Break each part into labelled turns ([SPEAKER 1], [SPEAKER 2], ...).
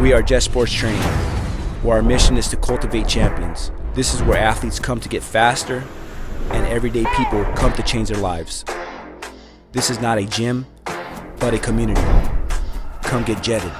[SPEAKER 1] We are Jet Sports Training, where our mission is to cultivate champions. This is where athletes come to get faster and everyday people come to change their lives. This is not a gym, but a community. Come get jetted.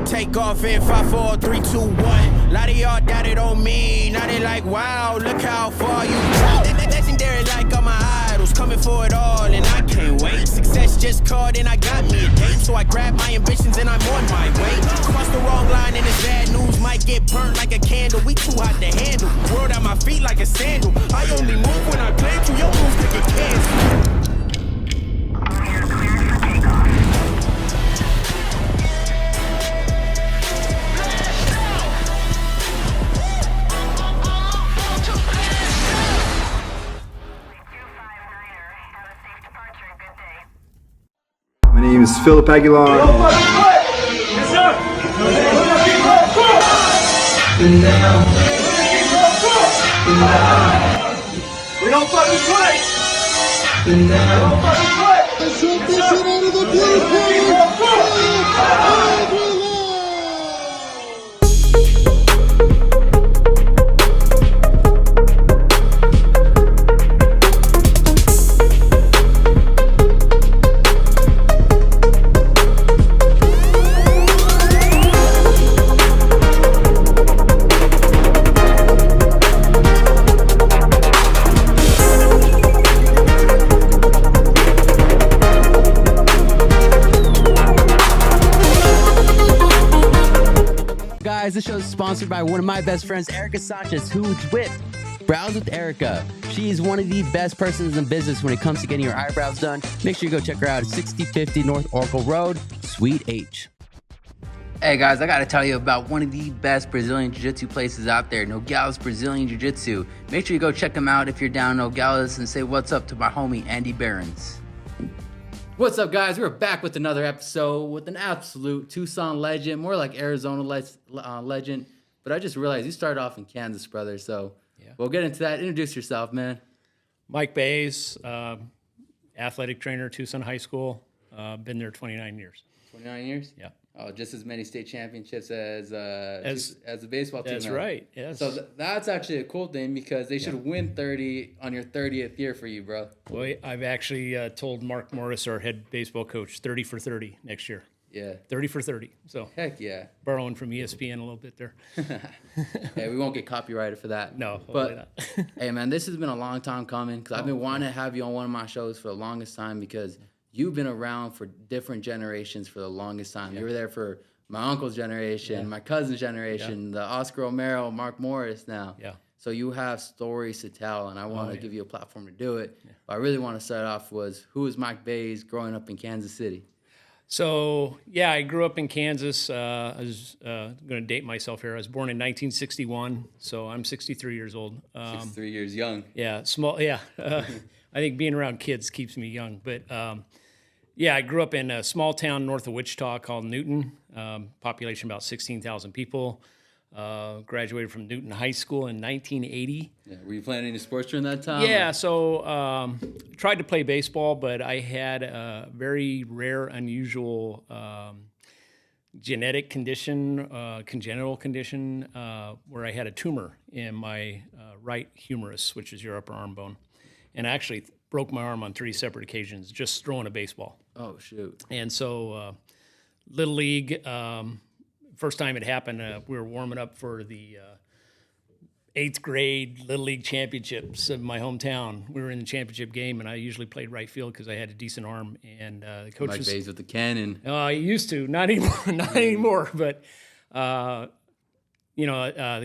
[SPEAKER 2] Take off in 5, 4, 3, 2, 1. Lot of y'all doubted on me. Now they like, wow, look how far you come. Legendary like all my idols, coming for it all, and I can't wait. Success just called and I got me a date, so I grab my ambitions and I'm on my way. Cross the wrong line and it's bad news. Might get burnt like a candle. We too hot to handle. World at my feet like a sandal. I only move when I plan to. Your moves could get canceled.
[SPEAKER 3] My name is Philip Aguilar.
[SPEAKER 4] Yes, sir. We don't fucking play. We don't fucking play.
[SPEAKER 5] This show is sponsored by one of my best friends, Erica Sanchez, who's with Brows with Erica. She is one of the best persons in business when it comes to getting your eyebrows done. Make sure you go check her out at 6050 North Oracle Road, Suite H. Hey guys, I gotta tell you about one of the best Brazilian Jiu-Jitsu places out there, Nogales Brazilian Jiu-Jitsu. Make sure you go check them out if you're down in Nogales and say what's up to my homie Andy Behrens.
[SPEAKER 6] What's up, guys? We're back with another episode with an absolute Tucson legend, more like Arizona legend. But I just realized you started off in Kansas, brother. So We'll get into that. Introduce yourself, man.
[SPEAKER 7] Mike Boese, athletic trainer, Tucson High School. Been there 29 years.
[SPEAKER 6] 29 years?
[SPEAKER 7] Yeah.
[SPEAKER 6] Oh, just as many state championships as the baseball team.
[SPEAKER 7] That's right. Yes.
[SPEAKER 6] So that's actually a cool thing because they should win 30 on your 30th year for you, bro.
[SPEAKER 7] Well, I've actually told Mark Morris, our head baseball coach, 30 for 30 next year.
[SPEAKER 6] Yeah.
[SPEAKER 7] 30 for 30. So
[SPEAKER 6] heck yeah.
[SPEAKER 7] Borrowing from ESPN a little bit there.
[SPEAKER 6] Hey, we won't get copyrighted for that.
[SPEAKER 7] No,
[SPEAKER 6] but hey, man, this has been a long time coming because I've been wanting to have you on one of my shows for the longest time because you've been around for different generations for the longest time. Yeah. You were there for my uncle's generation, my cousin's generation, the Oscar Romero, Mark Morris now.
[SPEAKER 7] Yeah.
[SPEAKER 6] So you have stories to tell, and I want to give you a platform to do it. Yeah. But I really want to start off was, who was Mike Boese growing up in Kansas City?
[SPEAKER 7] So, yeah, I grew up in Kansas. I was going to date myself here. I was born in 1961, so I'm 63 years old.
[SPEAKER 6] 63 years young.
[SPEAKER 7] Yeah, small. Yeah. I think being around kids keeps me young. But, yeah, I grew up in a small town north of Wichita called Newton, population about 16,000 people. Graduated from Newton High School in 1980.
[SPEAKER 6] Yeah. Were you playing any sports during that time?
[SPEAKER 7] Yeah, so tried to play baseball, but I had a very rare, unusual genetic condition, congenital condition, where I had a tumor in my right humerus, which is your upper arm bone. And I actually broke my arm on 3 separate occasions just throwing a baseball.
[SPEAKER 6] Oh, shoot.
[SPEAKER 7] And so Little League, first time it happened, we were warming up for the 8th grade Little League championships in my hometown. We were in the championship game, and I usually played right field because I had a decent arm. And the coach
[SPEAKER 6] Mike Boese with the cannon.
[SPEAKER 7] I used to, not anymore, not anymore. But the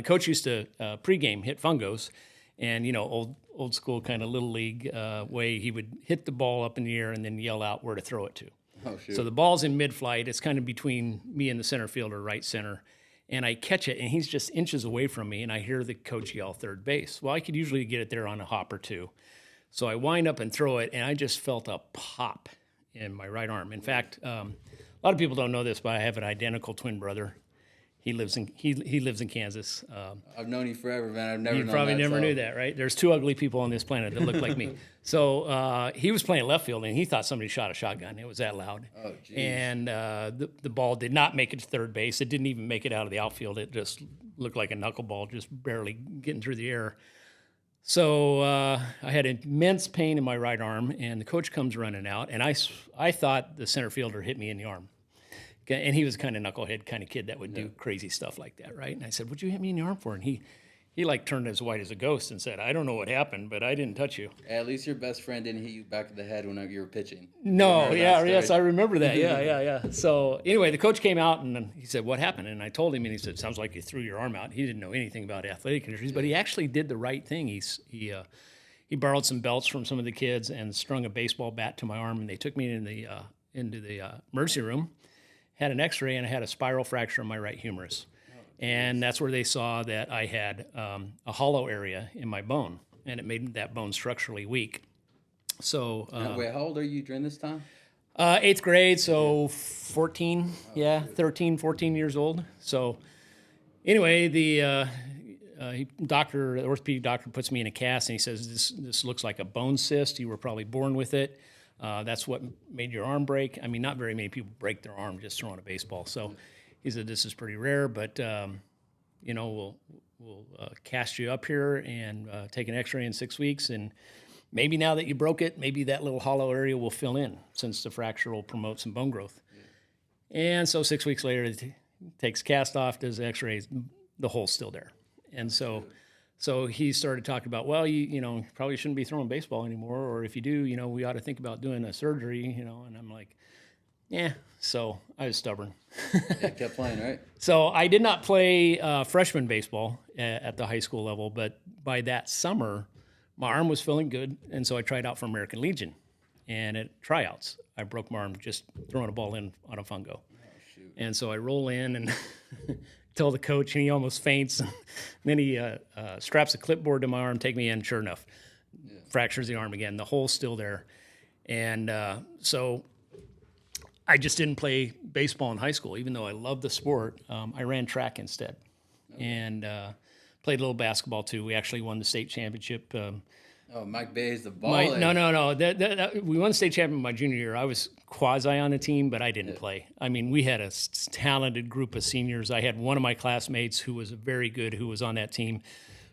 [SPEAKER 7] coach used to pregame hit fungos, and old school kind of Little League way. He would hit the ball up in the air and then yell out where to throw it to.
[SPEAKER 6] Oh, shoot.
[SPEAKER 7] So the ball's in mid-flight. It's kind of between me and the center fielder, right center. And I catch it, and he's just inches away from me, and I hear the coach yell third base. Well, I could usually get it there on a hop or two. So I wind up and throw it, and I just felt a pop in my right arm. In fact, a lot of people don't know this, but I have an identical twin brother. He lives in Kansas.
[SPEAKER 6] I've known you forever, man. I've never
[SPEAKER 7] You
[SPEAKER 6] known
[SPEAKER 7] probably
[SPEAKER 6] that,
[SPEAKER 7] never
[SPEAKER 6] so-
[SPEAKER 7] knew that, right? There's two ugly people on this planet that look like me. So he was playing left field, and he thought somebody shot a shotgun. It was that loud.
[SPEAKER 6] Oh, geez.
[SPEAKER 7] And the ball did not make it to third base. It didn't even make it out of the outfield. It just looked like a knuckleball, just barely getting through the air. So I had immense pain in my right arm, and the coach comes running out, and I thought the center fielder hit me in the arm. Okay, and he was kind of knucklehead kind of kid that would do crazy stuff like that, right? And I said, "What'd you hit me in the arm for?" And he like turned as white as a ghost and said, "I don't know what happened, but I didn't touch you."
[SPEAKER 6] At least your best friend didn't hit you back of the head when you were pitching.
[SPEAKER 7] No,
[SPEAKER 6] Remember that
[SPEAKER 7] yeah,
[SPEAKER 6] story?
[SPEAKER 7] yes, I remember that. Yeah. So anyway, the coach came out and he said, "What happened?" And I told him, and he said, "Sounds like you threw your arm out." He didn't know anything about athletic injuries, but he actually did the right thing. He borrowed some belts from some of the kids and strung a baseball bat to my arm, and they took me into the emergency room. Had an X-ray, and I had a spiral fracture in my right humerus, and that's where they saw that I had a hollow area in my bone, and it made that bone structurally weak. So
[SPEAKER 6] Wait, how old are you during this time?
[SPEAKER 7] 8th grade, so 14, 13, 14 years old. So anyway, the orthopedic doctor puts me in a cast, and he says, this looks like a bone cyst. You were probably born with it. That's what made your arm break. I mean, not very many people break their arm just throwing a baseball. So he said, this is pretty rare, but we'll cast you up here and take an X-ray in 6 weeks, and maybe now that you broke it, maybe that little hollow area will fill in since the fracture will promote some bone growth. And so 6 weeks later, it takes cast off, does the X-rays, the hole's still there. And so he started talking about, well, you probably shouldn't be throwing baseball anymore, or if you do, we ought to think about doing a surgery, and I'm like, yeah. So I was stubborn.
[SPEAKER 6] Yeah, kept playing, right?
[SPEAKER 7] So I did not play freshman baseball at the high school level, but by that summer, my arm was feeling good, and so I tried out for American Legion. And at tryouts, I broke my arm just throwing a ball in on a fungo. Oh, shoot. And so I roll in and tell the coach, and he almost faints. And then he straps a clipboard to my arm, take me in, sure enough, fractures the arm again. The hole's still there. And so I just didn't play baseball in high school, even though I loved the sport. I ran track instead. And played a little basketball too. We actually won the state championship.
[SPEAKER 6] Mike Boese, the baller.
[SPEAKER 7] No. We won the state championship my junior year. I was quasi on the team, but I didn't play. I mean, we had a talented group of seniors. I had one of my classmates who was very good, who was on that team.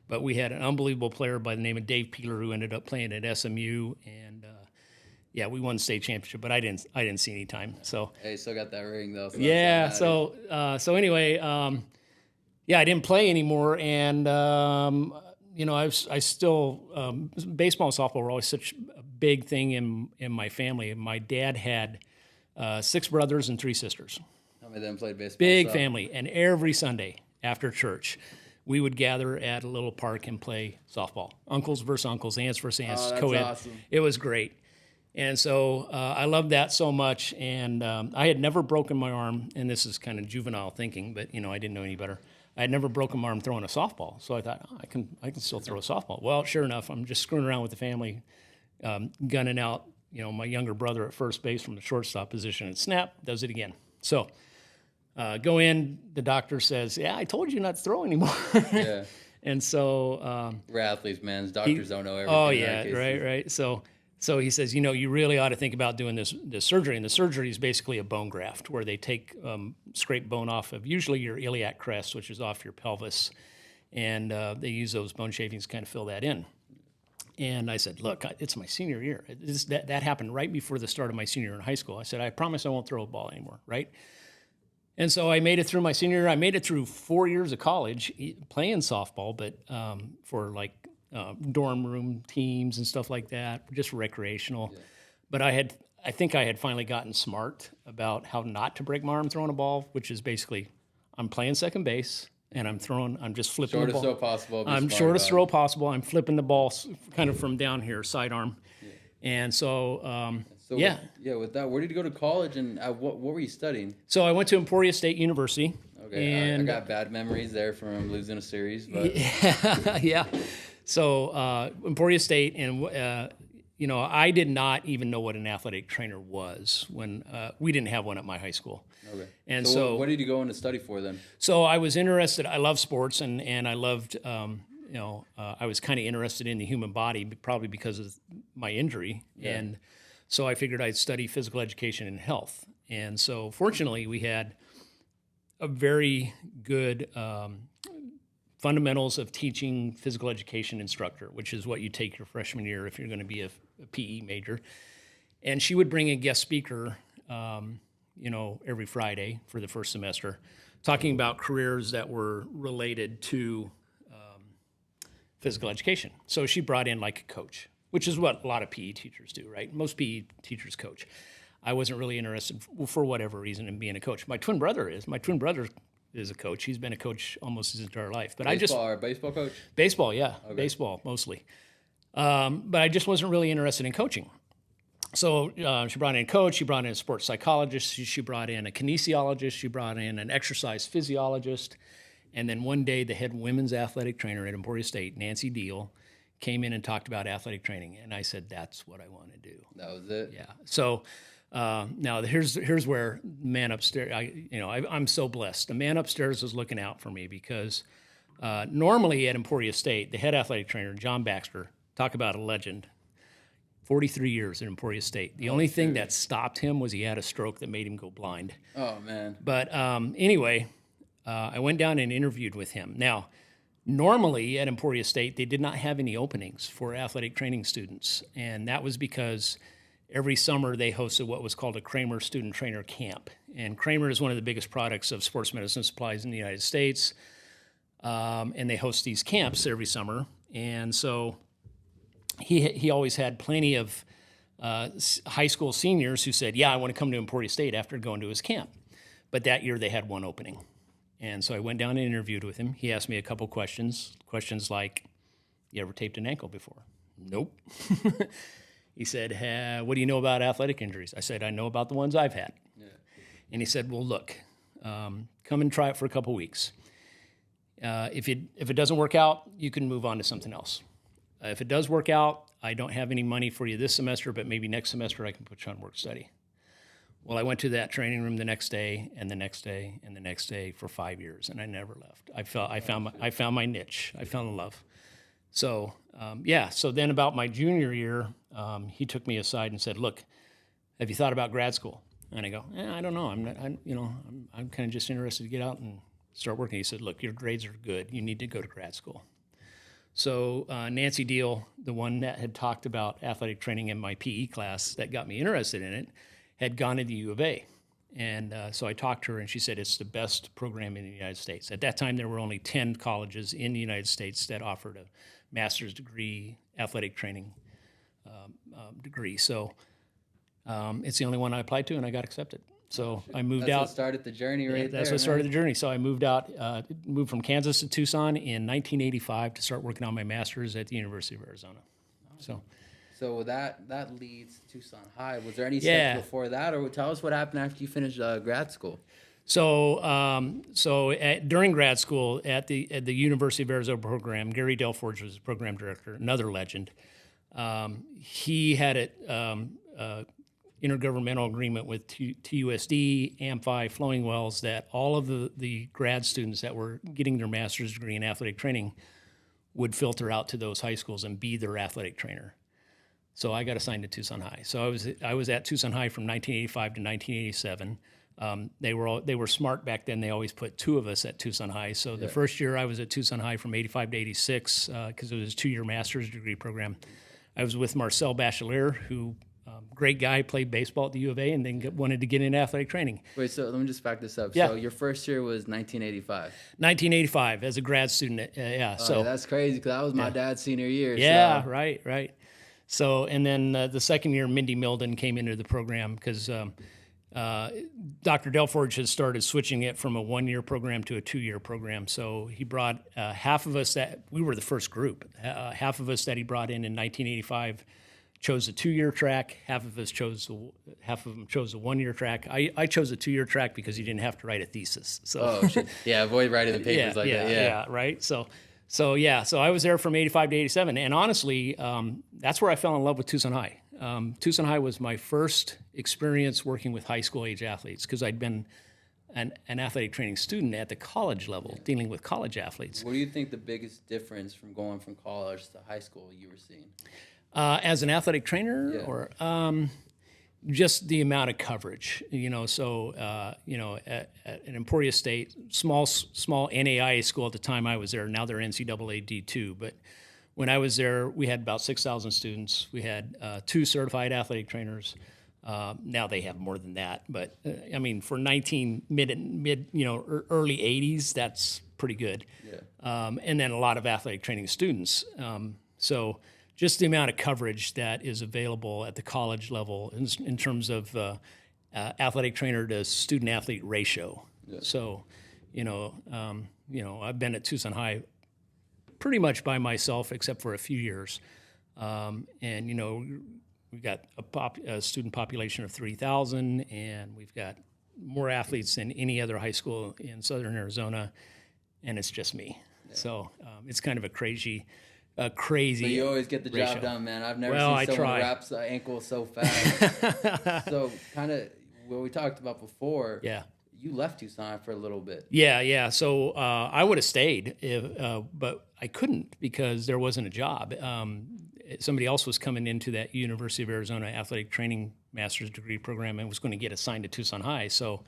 [SPEAKER 7] But we had an unbelievable player by the name of Dave Peeler who ended up playing at SMU. And we won the state championship, but I didn't see any time. So
[SPEAKER 6] hey, still got that ring though. So
[SPEAKER 7] so anyway. I didn't play anymore, and I still baseball and softball were always such a big thing in my family. My dad had 6 brothers and 3 sisters.
[SPEAKER 6] How many of them played baseball?
[SPEAKER 7] Big family, and every Sunday after church, we would gather at a little park and play softball. Uncles versus uncles, aunts versus aunts,
[SPEAKER 6] that's
[SPEAKER 7] co-ed.
[SPEAKER 6] awesome.
[SPEAKER 7] It was great. And so I loved that so much, and I had never broken my arm, and this is kind of juvenile thinking, but I didn't know any better. I had never broken my arm throwing a softball, so I thought, I can still throw a softball. Well, sure enough, I'm just screwing around with the family, gunning out, my younger brother at first base from the shortstop position, and snap, does it again. So go in, the doctor says, yeah, I told you not to throw anymore.
[SPEAKER 6] Yeah.
[SPEAKER 7] And so
[SPEAKER 6] we're athletes, man. Doctors don't know everything.
[SPEAKER 7] Oh yeah, right. So he says, you really ought to think about doing this surgery. And the surgery is basically a bone graft where they take scrape bone off of usually your iliac crest, which is off your pelvis, and they use those bone shavings to kind of fill that in. And I said, look, it's my senior year. That happened right before the start of my senior year in high school. I said, I promise I won't throw a ball anymore, right? And so I made it through my senior year. I made it through 4 years of college playing softball, but for like dorm room teams and stuff like that, just recreational. Yeah. But I think I had finally gotten smart about how not to break my arm throwing a ball, which is basically I'm playing second base and I'm just flipping the ball.
[SPEAKER 6] Shortest throw possible.
[SPEAKER 7] I'm shortest throw possible. I'm flipping the ball kind of from down here, sidearm. Yeah. And so,
[SPEAKER 6] with that, where did you go to college and what were you studying?
[SPEAKER 7] So I went to Emporia State University.
[SPEAKER 6] Okay, and I got bad memories there from losing a series. But
[SPEAKER 7] yeah. So Emporia State, and I did not even know what an athletic trainer was when we didn't have one at my high school.
[SPEAKER 6] Okay.
[SPEAKER 7] And
[SPEAKER 6] so what did you go into study for then?
[SPEAKER 7] So I was interested. I love sports, and I loved. I was kind of interested in the human body, probably because of my injury, and so I figured I'd study physical education and health. And so, fortunately, we had a very good fundamentals of teaching physical education instructor, which is what you take your freshman year if you're going to be a PE major. And she would bring a guest speaker, every Friday for the first semester, talking about careers that were related to physical education. So she brought in like a coach, which is what a lot of PE teachers do, right? Most PE teachers coach. I wasn't really interested, for whatever reason, in being a coach. My twin brother is. My twin brother is a coach. He's been a coach almost his entire life. But
[SPEAKER 6] Baseball coach?
[SPEAKER 7] Baseball, yeah. Okay. Baseball, mostly. But I just wasn't really interested in coaching. So she brought in a coach. She brought in a sports psychologist. She brought in a kinesiologist. She brought in an exercise physiologist. And then one day, the head women's athletic trainer at Emporia State, Nancy Deal, came in and talked about athletic training. And I said, that's what I want to do.
[SPEAKER 6] That was it?
[SPEAKER 7] Yeah. So now here's where the man upstairs, I'm so blessed. The man upstairs was looking out for me because normally at Emporia State, the head athletic trainer, John Baxter, talk about a legend, 43 years at Emporia State. The only thing that stopped him was he had a stroke that made him go blind.
[SPEAKER 6] Oh, man.
[SPEAKER 7] But anyway, I went down and interviewed with him. Now, normally at Emporia State, they did not have any openings for athletic training students. And that was because every summer they hosted what was called a Kramer Student Trainer Camp. And Kramer is one of the biggest products of sports medicine supplies in the United States. And they host these camps every summer. And so he always had plenty of high school seniors who said, yeah, I want to come to Emporia State after going to his camp. But that year they had one opening. And so I went down and interviewed with him. He asked me a couple questions like, you ever taped an ankle before? Nope. He said, what do you know about athletic injuries? I said, I know about the ones I've had. Yeah. And he said, well, look, come and try it for a couple weeks. If it doesn't work out, you can move on to something else. If it does work out, I don't have any money for you this semester, but maybe next semester I can put you on work study. Well, I went to that training room the next day and the next day and the next day for 5 years, and I never left. I found my niche. I fell in love. So So then about my junior year, he took me aside and said, "Look, have you thought about grad school?" And I go, "I don't know. I'm kind of just interested to get out and start working." He said, "Look, your grades are good. You need to go to grad school." So Nancy Deal, the one that had talked about athletic training in my PE class that got me interested in it, had gone to the U of A. And so I talked to her, and she said it's the best program in the United States. At that time, there were only 10 colleges in the United States that offered a master's degree, athletic training degree. So it's the only one I applied to, and I got accepted. So I moved out.
[SPEAKER 6] That's what started the journey right there.
[SPEAKER 7] That's what started the journey. So I moved out, moved from Kansas to Tucson in 1985 to start working on my master's at the University of Arizona.
[SPEAKER 6] So that leads to Tucson High. Was there any steps before that, or tell us what happened after you finished grad school?
[SPEAKER 7] So during grad school at the University of Arizona program, Gary Delforge was the program director, another legend. He had a intergovernmental agreement with TUSD, Amphi, Flowing Wells, that all of the grad students that were getting their master's degree in athletic training would filter out to those high schools and be their athletic trainer. So I got assigned to Tucson High. So I was at Tucson High from 1985 to 1987. They were smart back then. They always put two of us at Tucson High. So the first year I was at Tucson High from 85 to 86 because it was a 2-year master's degree program. I was with Marcel Bachelier, who great guy, played baseball at the U of A, and then wanted to get into athletic training.
[SPEAKER 6] Wait, so let me just back this up.
[SPEAKER 7] Yeah.
[SPEAKER 6] So your first year was 1985.
[SPEAKER 7] 1985 as a grad student. So
[SPEAKER 6] that's crazy because that was my dad's senior year.
[SPEAKER 7] Yeah,
[SPEAKER 6] so.
[SPEAKER 7] right. So, and then the second year, Mindy Milden came into the program because Dr. Delforge has started switching it from a 1-year program to a 2-year program. So he brought half of us we were the first group. Half of us that he brought in 1985 chose a 2-year track. Half of them chose a 1-year track. I chose a 2-year track because you didn't have to write a thesis. So
[SPEAKER 6] avoid writing the papers that.
[SPEAKER 7] Yeah, right. So So yeah, so I was there from 85 to 87. And honestly, that's where I fell in love with Tucson High. Tucson High was my first experience working with high school age athletes because I'd been an athletic training student at the college level, dealing with college athletes.
[SPEAKER 6] What do you think the biggest difference from going from college to high school you were seeing?
[SPEAKER 7] As an athletic trainer,
[SPEAKER 6] Yeah.
[SPEAKER 7] or just the amount of coverage, So at Emporia State, small NAIA school at the time I was there. Now they're NCAA D2, but when I was there, we had about 6,000 students. We had 2 certified athletic trainers. Now they have more than that, but for early 80s, that's pretty good.
[SPEAKER 6] Yeah.
[SPEAKER 7] And then a lot of athletic training students. So just the amount of coverage that is available at the college level in terms of athletic trainer to student athlete ratio.
[SPEAKER 6] Yeah.
[SPEAKER 7] So, I've been at Tucson High pretty much by myself except for a few years. We've got a student population of 3,000, and we've got more athletes than any other high school in Southern Arizona, and it's just me. Yeah. So it's kind of a crazy.
[SPEAKER 6] But you always get the
[SPEAKER 7] ratio.
[SPEAKER 6] Job done, man. I've never seen someone wraps the ankle so fast. So kind of what we talked about before.
[SPEAKER 7] Yeah.
[SPEAKER 6] You left Tucson for a little bit.
[SPEAKER 7] Yeah. So I would have stayed, but I couldn't because there wasn't a job. Somebody else was coming into that University of Arizona athletic training master's degree program and was going to get assigned to Tucson High. So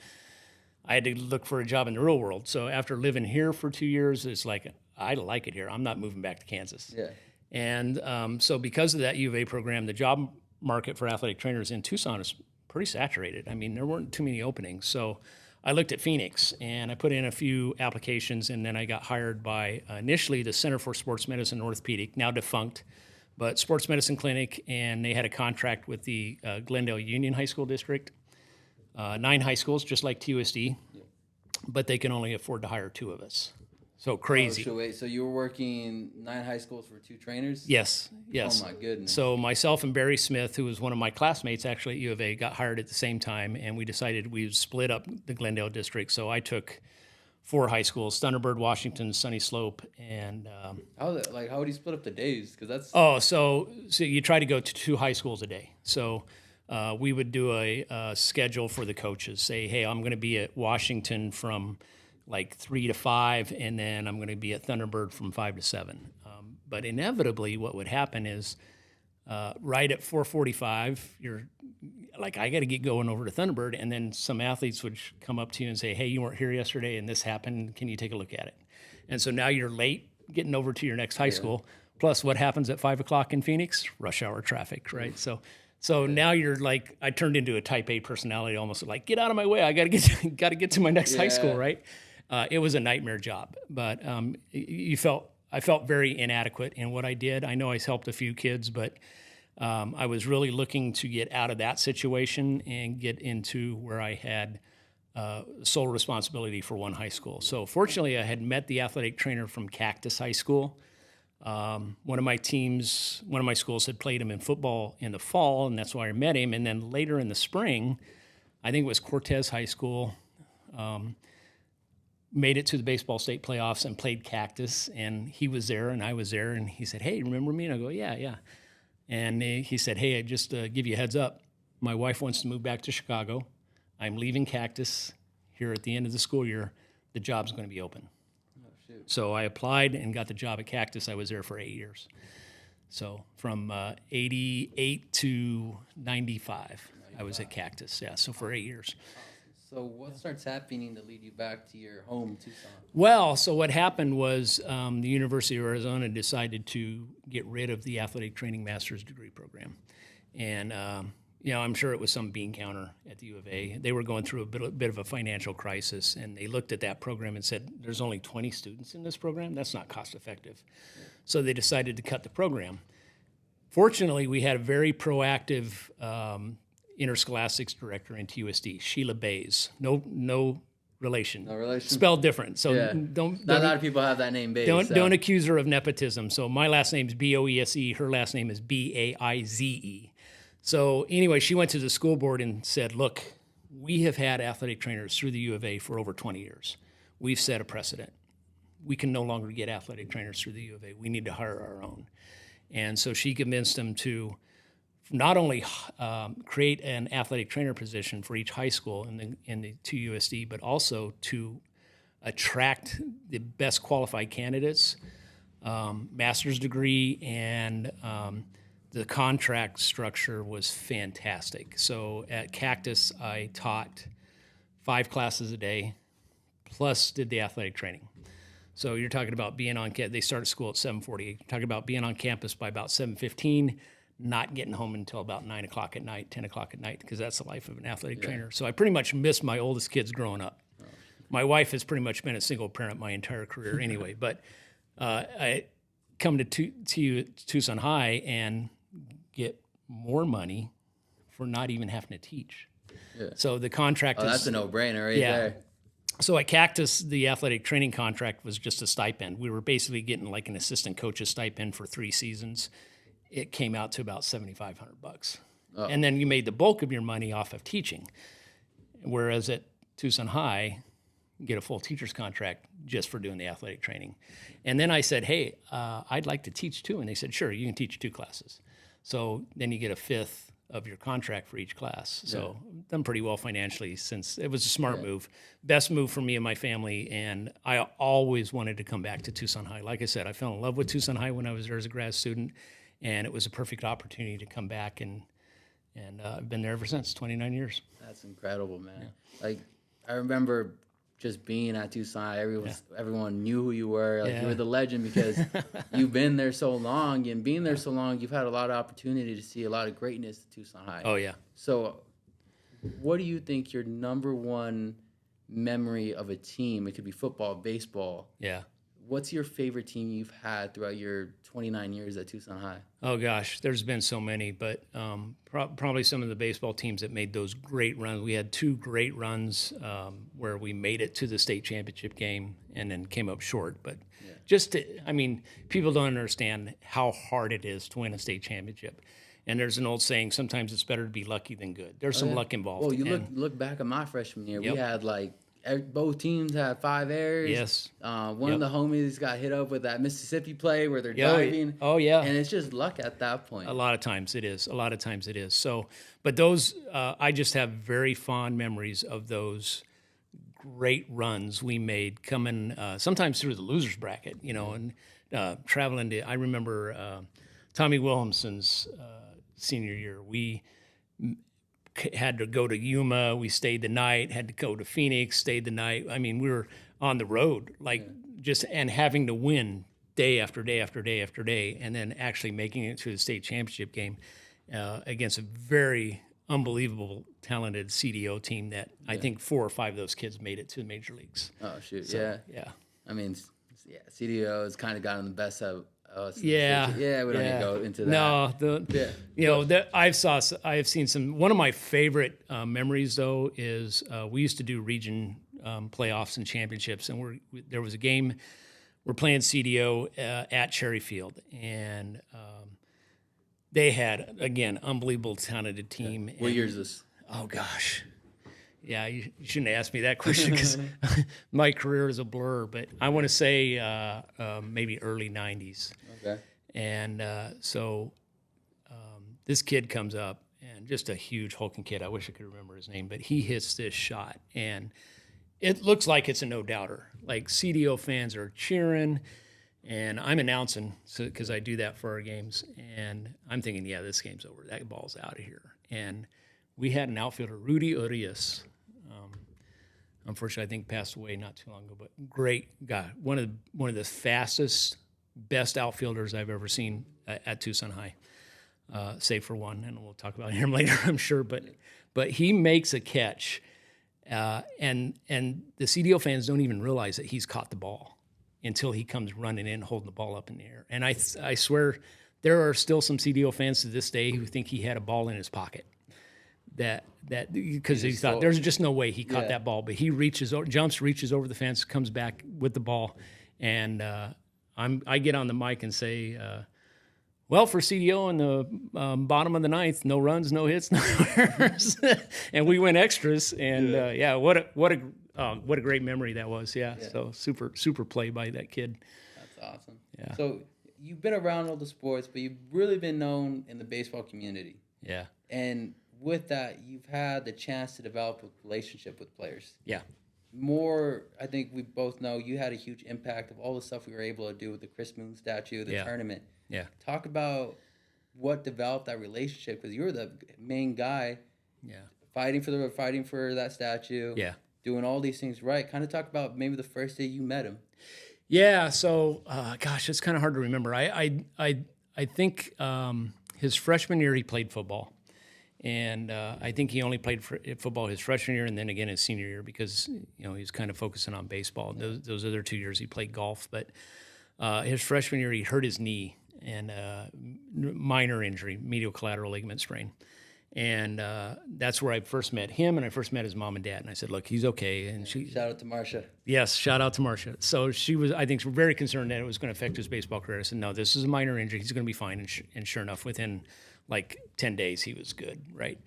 [SPEAKER 7] I had to look for a job in the real world. So after living here for 2 years, it's like, I like it here. I'm not moving back to Kansas.
[SPEAKER 6] Yeah.
[SPEAKER 7] And so because of that U of A program, the job market for athletic trainers in Tucson is pretty saturated. There weren't too many openings. So I looked at Phoenix, and I put in a few applications, and then I got hired by initially the Center for Sports Medicine and Orthopedic, now defunct, but Sports Medicine Clinic, and they had a contract with the Glendale Union High School District, 9 high schools, just like TUSD, but they can only afford to hire 2 of us. So crazy.
[SPEAKER 6] Oh, so wait, so you were working 9 high schools for 2 trainers?
[SPEAKER 7] Yes.
[SPEAKER 6] Oh my goodness.
[SPEAKER 7] So myself and Barry Smith, who was one of my classmates actually at U of A, got hired at the same time, and we decided we'd split up the Glendale district. So I took 4 high schools: Thunderbird, Washington, Sunny Slope, and
[SPEAKER 6] how would you split up the days? Because that's
[SPEAKER 7] so you try to go to 2 high schools a day. So we would do a schedule for the coaches. Say, hey, I'm going to be at Washington from like 3 to 5, and then I'm going to be at Thunderbird from 5 to 7. But inevitably, what would happen is right at 4:45, you're like, I got to get going over to Thunderbird, and then some athletes would come up to you and say, hey, you weren't here yesterday, and this happened. Can you take a look at it? And so now you're late getting over to your next high school. Plus, what happens at 5 o'clock in Phoenix? Rush hour traffic, right? So now you're like, I turned into a type A personality, almost like, get out of my way. I got to get to my next high school, right? It was a nightmare job, but I felt very inadequate in what I did. I know I helped a few kids, but I was really looking to get out of that situation and get into where I had sole responsibility for one high school. So fortunately, I had met the athletic trainer from Cactus High School. One of my schools had played him in football in the fall, and that's why I met him. And then later in the spring, I think it was Cortez High School, made it to the baseball state playoffs and played Cactus, and he was there and I was there, and he said, hey, remember me? And I go, yeah. And he said, hey, I just give you a heads up. My wife wants to move back to Chicago. I'm leaving Cactus here at the end of the school year. The job's going to be open.
[SPEAKER 6] Oh, shoot.
[SPEAKER 7] So I applied and got the job at Cactus. I was there for 8 years. So from 88 to 95, I was at Cactus. Yeah, so for 8 years.
[SPEAKER 6] So what starts happening to lead you back to your home, Tucson?
[SPEAKER 7] Well, so what happened was the University of Arizona decided to get rid of the athletic training master's degree program. And, I'm sure it was some bean counter at the U of A. They were going through a bit of a financial crisis, and they looked at that program and said, there's only 20 students in this program. That's not cost effective. Yeah. So they decided to cut the program. Fortunately, we had a very proactive interscholastics director in TUSD, Sheila Bays. No relation.
[SPEAKER 6] No relation.
[SPEAKER 7] Spelled different. So
[SPEAKER 6] not a lot of people have that name, Bays.
[SPEAKER 7] Don't accuse her of nepotism. So my last name's Boese. Her last name is Baize. So anyway, she went to the school board and said, look, we have had athletic trainers through the U of A for over 20 years. We've set a precedent. we can no longer get athletic trainers through the U of A. We need to hire our own. And so she convinced them to not only create an athletic trainer position for each high school in the 2USD, but also to attract the best qualified candidates, master's degree, and the contract structure was fantastic. So at Cactus, I taught 5 classes a day, plus did the athletic training. So you're talking about being on campus. They start school at 7:40. You're talking about being on campus by about 7:15, not getting home until about 9 o'clock at night, 10 o'clock at night, because that's the life of an athletic trainer. So I pretty much missed my oldest kids growing up. My wife has pretty much been a single parent my entire career anyway. But I come to Tucson High and get more money for not even having to teach. Yeah. So the contract is...
[SPEAKER 6] that's a no-brainer right there.
[SPEAKER 7] So at Cactus, the athletic training contract was just a stipend. We were basically getting like an assistant coach's stipend for 3 seasons. It came out to about $7,500. Oh. And then you made the bulk of your money off of teaching. Whereas at Tucson High, you get a full teacher's contract just for doing the athletic training. And then I said, hey, I'd like to teach too. And they said, sure, you can teach 2 classes. So then you get a fifth of your contract for each class. So done pretty well financially, since it was a smart move. Best move for me and my family, and I always wanted to come back to Tucson High. Like I said, I fell in love with Tucson High when I was there as a grad student, and it was a perfect opportunity to come back, and I've been there ever since, 29 years.
[SPEAKER 6] That's incredible, man. Like, I remember just being at Tucson, everyone knew who you were. Like, you were the legend because you've been there so long, and being there so long, you've had a lot of opportunity to see a lot of greatness at Tucson High.
[SPEAKER 7] Oh, yeah.
[SPEAKER 6] So what do you think your number one memory of a team, it could be football, baseball.
[SPEAKER 7] Yeah.
[SPEAKER 6] What's your favorite team you've had throughout your 29 years at Tucson High?
[SPEAKER 7] Oh, gosh, there's been so many, but probably some of the baseball teams that made those great runs. We had 2 great runs where we made it to the state championship game and then came up short. But people don't understand how hard it is to win a state championship. And there's an old saying, sometimes it's better to be lucky than good. There's some luck involved.
[SPEAKER 6] Well, you look back at my freshman year, we had both teams had 5 errors.
[SPEAKER 7] Yes.
[SPEAKER 6] One of the homies got hit up with that Mississippi play where they're diving.
[SPEAKER 7] Oh, yeah.
[SPEAKER 6] And it's just luck at that point.
[SPEAKER 7] A lot of times it is. So, but those, I just have very fond memories of those great runs we made coming sometimes through the losers bracket, and traveling to, I remember Tommy Williamson's senior year. We had to go to Yuma. We stayed the night, had to go to Phoenix, stayed the night. I mean, we were on the road, and having to win day after day after day after day, and then actually making it to the state championship game against a very unbelievable, talented CDO team that I think 4 or 5 of those kids made it to the major leagues.
[SPEAKER 6] Oh, shoot.
[SPEAKER 7] So, yeah.
[SPEAKER 6] I mean, CDO has kind of gotten the best of us.
[SPEAKER 7] Yeah.
[SPEAKER 6] Yeah, we don't need to go into that.
[SPEAKER 7] No, I have seen some. One of my favorite memories though is we used to do region playoffs and championships, and there was a game we're playing CDO at Cherry Field, and they had again unbelievable talented team.
[SPEAKER 6] What year is this?
[SPEAKER 7] Oh gosh. Yeah, you shouldn't ask me that question because my career is a blur, but I want to say maybe early 90s.
[SPEAKER 6] Okay.
[SPEAKER 7] And so this kid comes up, and just a huge hulking kid. I wish I could remember his name, but he hits this shot, and it looks like it's a no-doubter. Like, CDO fans are cheering, and I'm announcing because I do that for our games, and I'm thinking, yeah, this game's over. That ball's out of here. And we had an outfielder, Rudy Urias. Unfortunately, I think passed away not too long ago, but great guy. One of the fastest, best outfielders I've ever seen at Tucson High, save for one, and we'll talk about him later, I'm sure. But he makes a catch, and the CDO fans don't even realize that he's caught the ball until he comes running in, holding the ball up in the air. And I swear there are still some CDO fans to this day who think he had a ball in his pocket. That because he thought there's just no way he caught that ball, but he reaches over the fence, comes back with the ball, and I get on the mic and say, well, for CDO in the bottom of the 9th, no runs, no hits, no errors, and we went extras, and what what a great memory that was. Yeah. So super play by that kid.
[SPEAKER 6] That's awesome.
[SPEAKER 7] Yeah.
[SPEAKER 6] So you've been around all the sports, but you've really been known in the baseball community.
[SPEAKER 7] Yeah.
[SPEAKER 6] And with that, you've had the chance to develop a relationship with players.
[SPEAKER 7] Yeah.
[SPEAKER 6] More, I think we both know you had a huge impact of all the stuff we were able to do with the Chris Moon statue, the tournament.
[SPEAKER 7] Yeah.
[SPEAKER 6] Talk about what developed that relationship, because you were the main guy.
[SPEAKER 7] Yeah.
[SPEAKER 6] Fighting for that statue.
[SPEAKER 7] Yeah.
[SPEAKER 6] Doing all these things right. Kind of talk about maybe the first day you met him.
[SPEAKER 7] Yeah. So, gosh, it's kind of hard to remember. I think his freshman year he played football, and I think he only played football his freshman year and then again his senior year because he was kind of focusing on baseball. Those other 2 years he played golf, but his freshman year he hurt his knee and minor injury, medial collateral ligament sprain. And that's where I first met him, and I first met his mom and dad. And I said, "Look, he's okay." And
[SPEAKER 6] Shout out to Marcia.
[SPEAKER 7] Yes, shout out to Marcia. So she was, I think, very concerned that it was going to affect his baseball career. I said, "No, this is a minor injury. He's going to be fine." And sure enough, within like 10 days, he was good, right?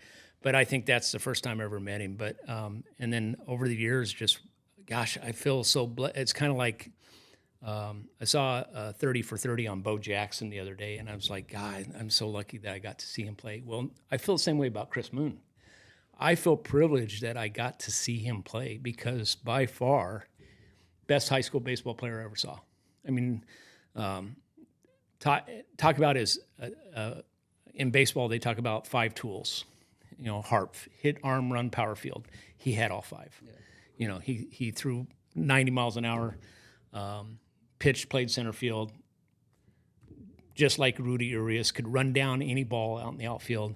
[SPEAKER 7] But I think that's the first time I ever met him. But and then over the years, just gosh, I feel so blessed. It's kind of like. I saw 30 for 30 on Bo Jackson the other day, and I was like, God, I'm so lucky that I got to see him play. Well, I feel the same way about Chris Moon. I feel privileged that I got to see him play because by far, best high school baseball player I ever saw. I mean, talk about his, in baseball, they talk about 5 tools, HARP, hit, arm, run, power, field. He had all 5. Yeah. He threw 90 miles an hour, pitched, played center field, just like Rudy Urias, could run down any ball out in the outfield.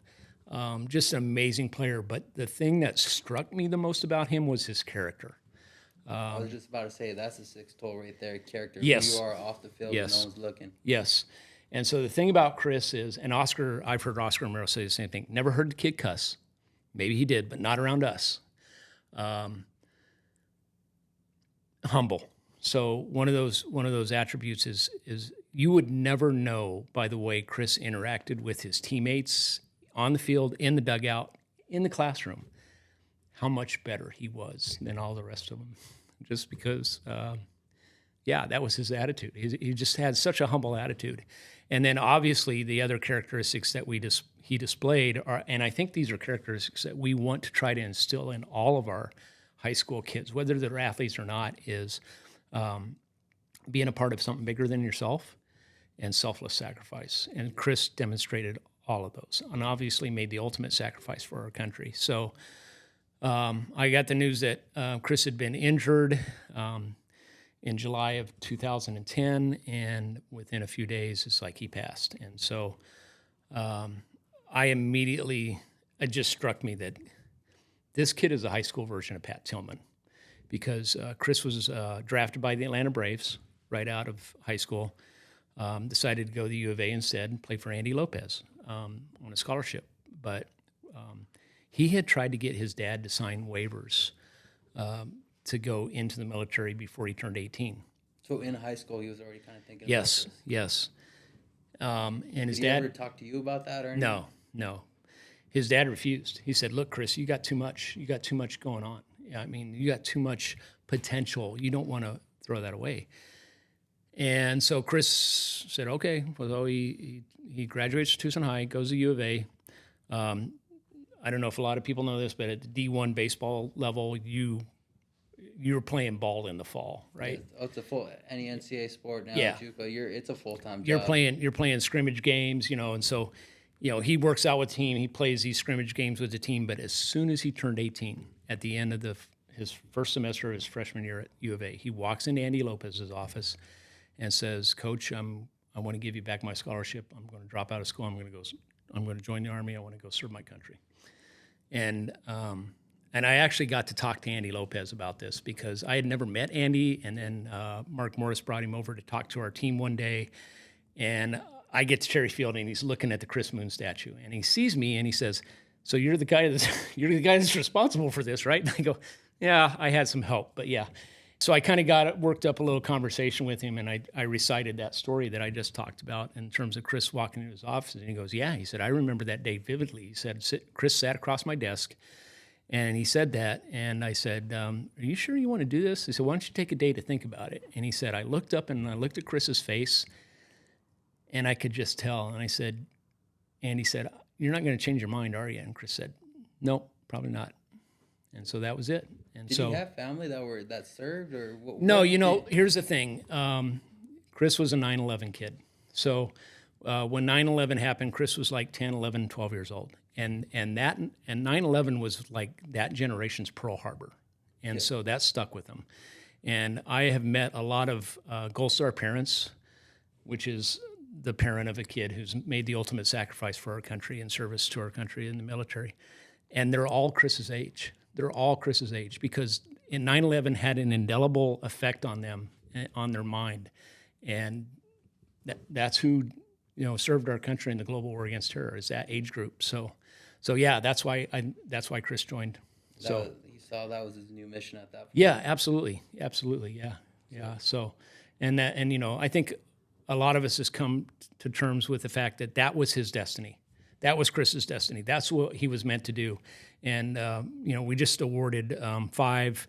[SPEAKER 7] Just an amazing player. But the thing that struck me the most about him was his character.
[SPEAKER 6] I was just about to say, that's a 6 tool right there, character.
[SPEAKER 7] Yes.
[SPEAKER 6] Who you are off the field when no one's looking.
[SPEAKER 7] Yes. And so the thing about Chris is, and Oscar, I've heard Oscar Romero say the same thing, never heard the kid cuss. Maybe he did, but not around us. Humble. So one of those attributes is you would never know by the way Chris interacted with his teammates on the field, in the dugout, in the classroom, how much better he was than all the rest of them. Just because, that was his attitude. He just had such a humble attitude. And then obviously the other characteristics that he displayed are, and I think these are characteristics that we want to try to instill in all of our high school kids, whether they're athletes or not, is being a part of something bigger than yourself and selfless sacrifice. And Chris demonstrated all of those and obviously made the ultimate sacrifice for our country. So I got the news that Chris had been injured in July of 2010, and within a few days, it's like he passed. And so it just struck me that this kid is a high school version of Pat Tillman, because Chris was drafted by the Atlanta Braves right out of high school, decided to go to the U of A instead, play for Andy Lopez on a scholarship. But he had tried to get his dad to sign waivers to go into the military before he turned 18.
[SPEAKER 6] So in high school, he was already kind of thinking
[SPEAKER 7] yes,
[SPEAKER 6] about this?
[SPEAKER 7] Yes. And his
[SPEAKER 6] Did
[SPEAKER 7] dad...
[SPEAKER 6] he ever talk to you about that or anything?
[SPEAKER 7] No. His dad refused. He said, "Look, Chris, you got too much. You got too much going on. I mean, you got too much potential. You don't want to throw that away." And so Chris said, "Okay." Well, he graduates from Tucson High, goes to U of A. I don't know if a lot of people know this, but at the D1 baseball level, you're playing ball in the fall, right?
[SPEAKER 6] It's a full any NCAA sport now.
[SPEAKER 7] Yeah.
[SPEAKER 6] It's a full-time job.
[SPEAKER 7] You're playing scrimmage games, and so. He works out with the team. He plays these scrimmage games with the team. But as soon as he turned 18, at the end of his first semester of his freshman year at U of A, he walks into Andy Lopez's office and says, "Coach, I want to give you back my scholarship. I'm going to drop out of school. I'm going to join the Army. I want to go serve my country." And I actually got to talk to Andy Lopez about this because I had never met Andy. And then Mark Morris brought him over to talk to our team one day, and I get to Cherry Field, and he's looking at the Chris Moon statue, and he sees me, and he says, "So you're the guy that's responsible for this, right?" And I go, "Yeah, I had some help, but yeah." So I kind of worked up a little conversation with him, and I recited that story that I just talked about in terms of Chris walking into his office, and he goes, "Yeah," he said, "I remember that day vividly." He said, "Chris sat across my desk, And he said that, and I said, are you sure you want to do this? He said, why don't you take a day to think about it? And he said, I looked up and I looked at Chris's face, and I could just tell. And I said, and he said, you're not going to change your mind, are you? And Chris said, no, probably not. And so that was it. And
[SPEAKER 6] Did you have family that served, or what?
[SPEAKER 7] No, here's the thing. Chris was a 9/11 kid. So when 9/11 happened, Chris was like 10, 11, 12 years old. And 9/11 was like that generation's Pearl Harbor. And so that stuck with them. And I have met a lot of Gold Star parents, which is the parent of a kid who's made the ultimate sacrifice for our country and service to our country in the military. And they're all Chris's age. They're all Chris's age because 9/11 had an indelible effect on them, on their mind. And that's who, served our country in the global war against terror, is that age group. So yeah, that's why Chris joined. So
[SPEAKER 6] he saw that was his new mission at that point.
[SPEAKER 7] Yeah, absolutely, yeah. So, I think a lot of us has come to terms with the fact that was his destiny. That was Chris's destiny. That's what he was meant to do. And we just awarded 5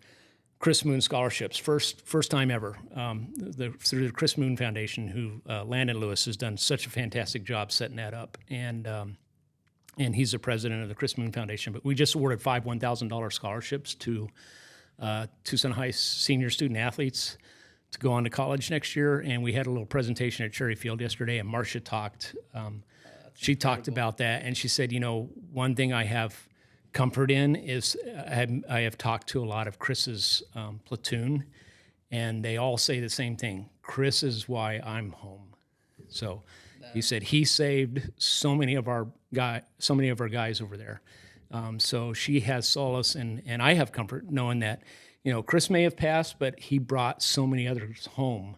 [SPEAKER 7] Chris Moon scholarships, first time ever, through the Chris Moon Foundation, who Landon Lewis has done such a fantastic job setting that up. And he's the president of the Chris Moon Foundation. But we just awarded 5 $1,000 scholarships to Tucson High senior student athletes to go on to college next year. And we had a little presentation at Cherry Field yesterday, and Marcia talked. She talked about that, and she said, one thing I have comfort in is I have talked to a lot of Chris's platoon, and they all say the same thing. Chris is why I'm home. So he said he saved so many of our guys over there. So she has solace, and I have comfort knowing that, Chris may have passed, but he brought so many others home.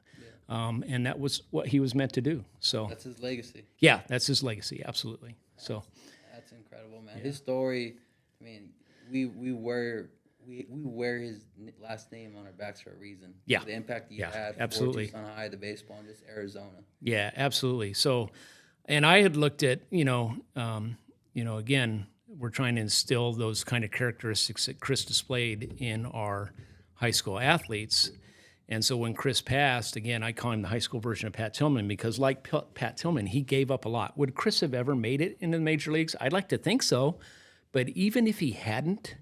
[SPEAKER 7] And that was what he was meant to do. So
[SPEAKER 6] that's his legacy.
[SPEAKER 7] Yeah, that's his legacy. Absolutely. So
[SPEAKER 6] that's incredible, man. Yeah. His story. I mean, we wear his last name on our backs for a reason.
[SPEAKER 7] Yeah.
[SPEAKER 6] The impact he had
[SPEAKER 7] absolutely.
[SPEAKER 6] for Tucson High, the baseball, and just Arizona.
[SPEAKER 7] Yeah, absolutely. So, and I had looked at, again, we're trying to instill those kind of characteristics that Chris displayed in our high school athletes. And so when Chris passed, again, I call him the high school version of Pat Tillman because like Pat Tillman, he gave up a lot. Would Chris have ever made it into the major leagues? I'd like to think so. But even if he hadn't,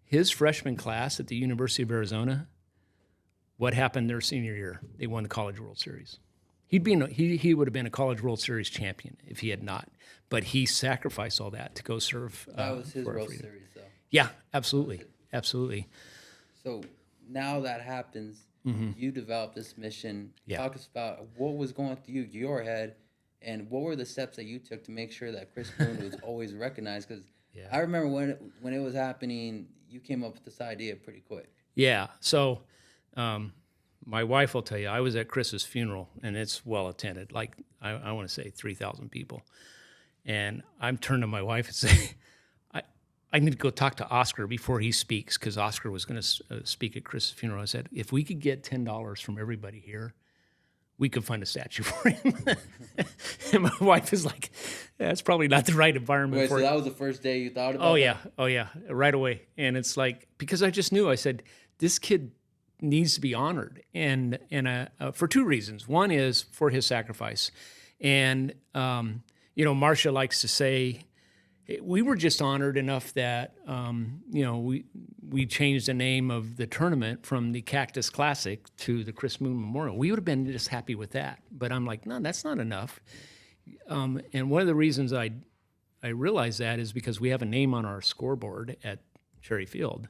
[SPEAKER 7] his freshman class at the University of Arizona, what happened their senior year? They won the College World Series. He would have been a College World Series champion if he had not. But he sacrificed all that to go serve.
[SPEAKER 6] That was his World Series, though.
[SPEAKER 7] Yeah, absolutely. Absolutely.
[SPEAKER 6] So now that happens, you develop this mission.
[SPEAKER 7] Yeah.
[SPEAKER 6] Talk us about what was going through your head and what were the steps that you took to make sure that Chris Moon was always recognized? Because I remember when it was happening, you came up with this idea pretty quick. Yeah.
[SPEAKER 7] So my wife will tell you, I was at Chris's funeral, and it's well attended. Like, I want to say 3,000 people. And I'm turned to my wife and say, I need to go talk to Oscar before he speaks, because Oscar was going to speak at Chris's funeral. I said, if we could get $10 from everybody here, we could find a statue for him. And my wife is like, that's probably not the right environment for
[SPEAKER 6] so
[SPEAKER 7] it.
[SPEAKER 6] That was the first day you thought about it?
[SPEAKER 7] Oh, yeah, right away. And it's like, because I just knew, I said, this kid needs to be honored. And for 2 reasons. One is for his sacrifice. And, Marcia likes to say, we were just honored enough that, we changed the name of the tournament from the Cactus Classic to the Chris Moon Memorial. We would have been just happy with that. But I'm like, no, that's not enough. And one of the reasons I realized that is because we have a name on our scoreboard at Cherry Field,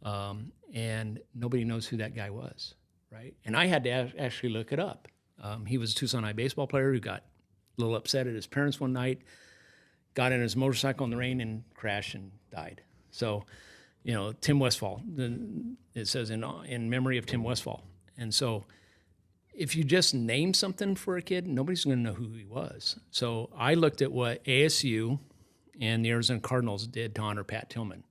[SPEAKER 7] and nobody knows who that guy was, right? And I had to actually look it up. He was a Tucson High baseball player who got a little upset at his parents one night, got in his motorcycle in the rain and crashed and died. So, Tim Westfall, it says in memory of Tim Westfall. And so if you just name something for a kid, nobody's going to know who he was. So I looked at what ASU and the Arizona Cardinals did to honor Pat Tillman.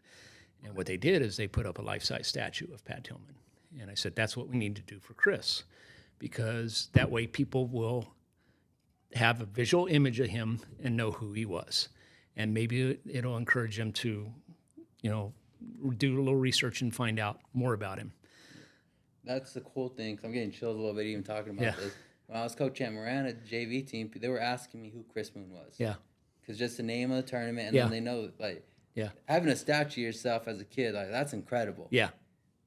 [SPEAKER 7] And what they did is they put up a life-size statue of Pat Tillman. And I said, that's what we need to do for Chris, because that way people will have a visual image of him and know who he was. And maybe it'll encourage him to, do a little research and find out more about him.
[SPEAKER 6] That's the cool thing. 'Cause I'm getting chills a little bit even talking about
[SPEAKER 7] Yeah.
[SPEAKER 6] this. When I was coaching at Marana JV team, they were asking me who Chris Moon was.
[SPEAKER 7] Yeah.
[SPEAKER 6] Because just the name of the tournament, and
[SPEAKER 7] Yeah.
[SPEAKER 6] then they know, like,
[SPEAKER 7] Yeah.
[SPEAKER 6] having a statue of yourself as a kid, like, that's incredible.
[SPEAKER 7] Yeah.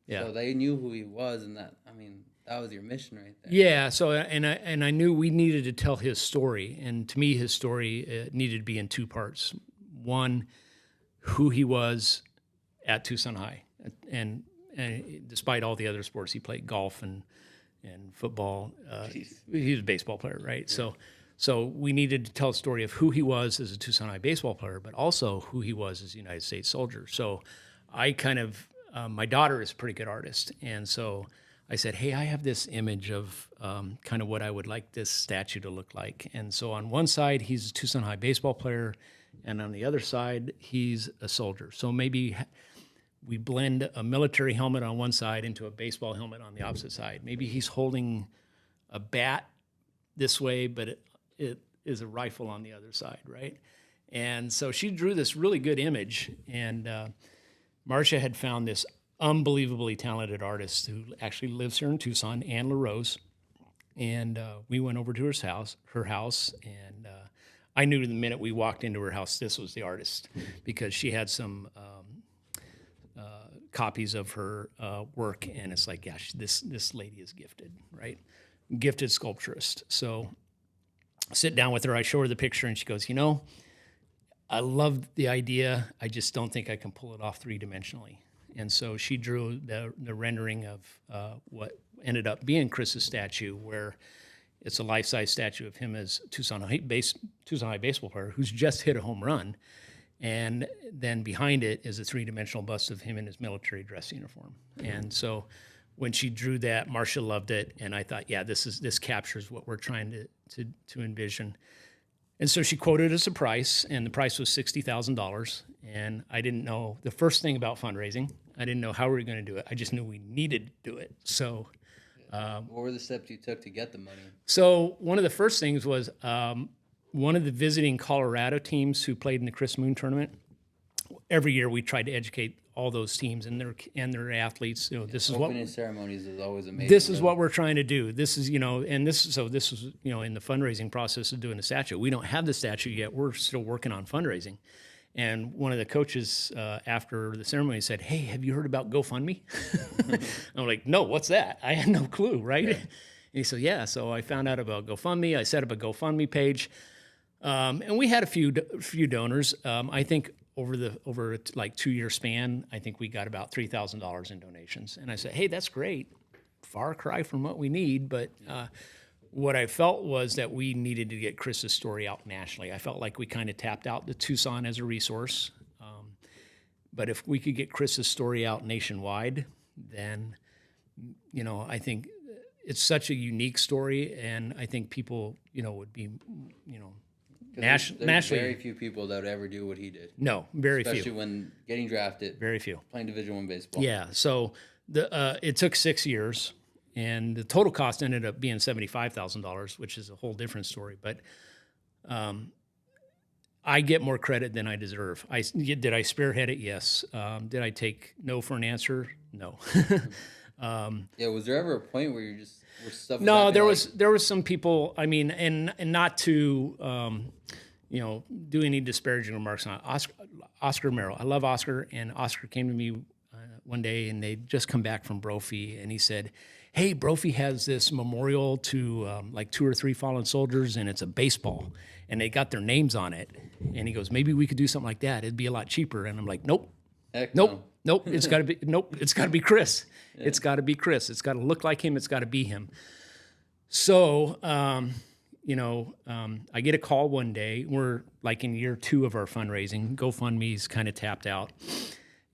[SPEAKER 7] Yeah.
[SPEAKER 6] So they knew who he was, and that was your mission right there.
[SPEAKER 7] Yeah. So, and I knew we needed to tell his story. And to me, his story needed to be in two parts. One, who he was at Tucson High. And despite all the other sports, he played golf and football. He was a baseball player, right? Yeah. So we needed to tell a story of who he was as a Tucson High baseball player, but also who he was as a United States soldier. So I kind of, my daughter is a pretty good artist. And so I said, hey, I have this image of kind of what I would like this statue to look like. And so on one side, he's a Tucson High baseball player, and on the other side, he's a soldier. So maybe we blend a military helmet on one side into a baseball helmet on the opposite side. Maybe he's holding a bat this way, but it is a rifle on the other side, right? And so she drew this really good image, and Marcia had found this unbelievably talented artist who actually lives here in Tucson, Ann LaRose, and we went over to her house, and I knew the minute we walked into her house this was the artist, because she had some copies of her work, and it's like, gosh, this lady is gifted, right? Gifted sculpturist. So I sit down with her, I show her the picture, and she goes, I love the idea, I just don't think I can pull it off three-dimensionally. And so she drew the rendering of what ended up being Chris's statue, where it's a life-size statue of him as Tucson High baseball player who's just hit a home run. And then behind it is a three-dimensional bust of him in his military dress uniform. And so when she drew that, Marcia loved it, and I thought, yeah, this captures what we're trying to envision. And so she quoted us a price, and the price was $60,000. And I didn't know the first thing about fundraising. I didn't know how we were going to do it. I just knew we needed to do it. So,
[SPEAKER 6] what were the steps you took to get the money? So
[SPEAKER 7] one of the first things was one of the visiting Colorado teams who played in the Chris Moon tournament. Every year we tried to educate all those teams and their athletes. This is what
[SPEAKER 6] opening ceremonies is always amazing.
[SPEAKER 7] This is what we're trying to do. This is and this was in the fundraising process of doing the statue. We don't have the statue yet. We're still working on fundraising. And one of the coaches after the ceremony said, "Hey, have you heard about GoFundMe?" I'm like, "No, what's that?" I had no clue, right? Yeah. And he said, "Yeah." So I found out about GoFundMe. I set up a GoFundMe page, and we had a few donors. I think over like 2-year span, I think we got about $3,000 in donations. And I said, "Hey, that's great. Far cry from what we need, but." What I felt was that we needed to get Chris's story out nationally. I felt like we kind of tapped out the Tucson as a resource. But if we could get Chris's story out nationwide, then, I think it's such a unique story. And I think people, would be, nationally.
[SPEAKER 6] There's very few people that would ever do what he did.
[SPEAKER 7] No, very few.
[SPEAKER 6] Especially when getting drafted.
[SPEAKER 7] Very few.
[SPEAKER 6] Playing Division I baseball.
[SPEAKER 7] Yeah. So it took 6 years. And the total cost ended up being $75,000, which is a whole different story. But I get more credit than I deserve. Did I spearhead it? Yes. Did I take no for an answer? No.
[SPEAKER 6] Was there ever a point where you just were stuff?
[SPEAKER 7] No, there was some people. I mean, and not to do any disparaging remarks on Oscar Merrill. I love Oscar, and Oscar came to me one day, and they'd just come back from Brophy, and he said, "Hey, Brophy has this memorial to like 2 or 3 fallen soldiers, and it's a baseball, and they got their names on it." And he goes, "Maybe we could do something like that. It'd be a lot cheaper." And I'm like, "Nope,
[SPEAKER 6] Heck
[SPEAKER 7] nope,
[SPEAKER 6] no.
[SPEAKER 7] nope. It's got to be It's got to be Chris. Yeah. It's got to be Chris. It's got to look like him. It's got to be him." So, I get a call one day. We're like in year 2 of our fundraising. GoFundMe's kind of tapped out,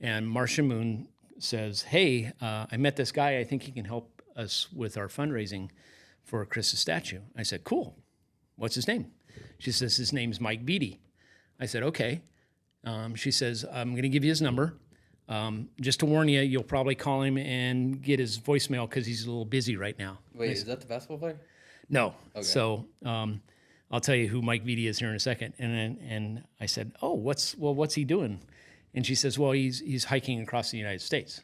[SPEAKER 7] and Marcia Moon says, "Hey, I met this guy. I think he can help us with our fundraising for Chris's statue." I said, "Cool. What's his name?" She says, "His name's Mike Boese." I said, "Okay." She says, "I'm going to give you his number. Just to warn you, you'll probably call him and get his voicemail because he's a little busy right now."
[SPEAKER 6] Wait, is that the basketball player?
[SPEAKER 7] No.
[SPEAKER 6] Okay.
[SPEAKER 7] So I'll tell you who Mike Boese is here in a second. And I said, "Oh, what's he doing?" And she says, well, he's hiking across the United States.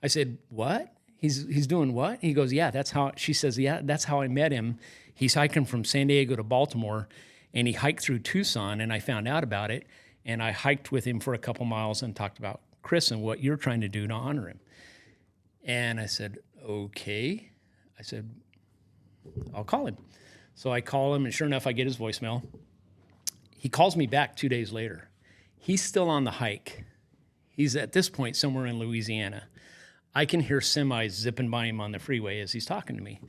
[SPEAKER 7] I said, what? He's doing what? He goes, yeah, that's how, she says, yeah, that's how I met him. He's hiking from San Diego to Baltimore, and he hiked through Tucson, and I found out about it, and I hiked with him for a couple miles and talked about Chris and what you're trying to do to honor him. And I said, okay. I said, I'll call him. So I call him, and sure enough, I get his voicemail. He calls me back 2 days later. He's still on the hike. He's at this point somewhere in Louisiana. I can hear semis zipping by him on the freeway as he's talking to me.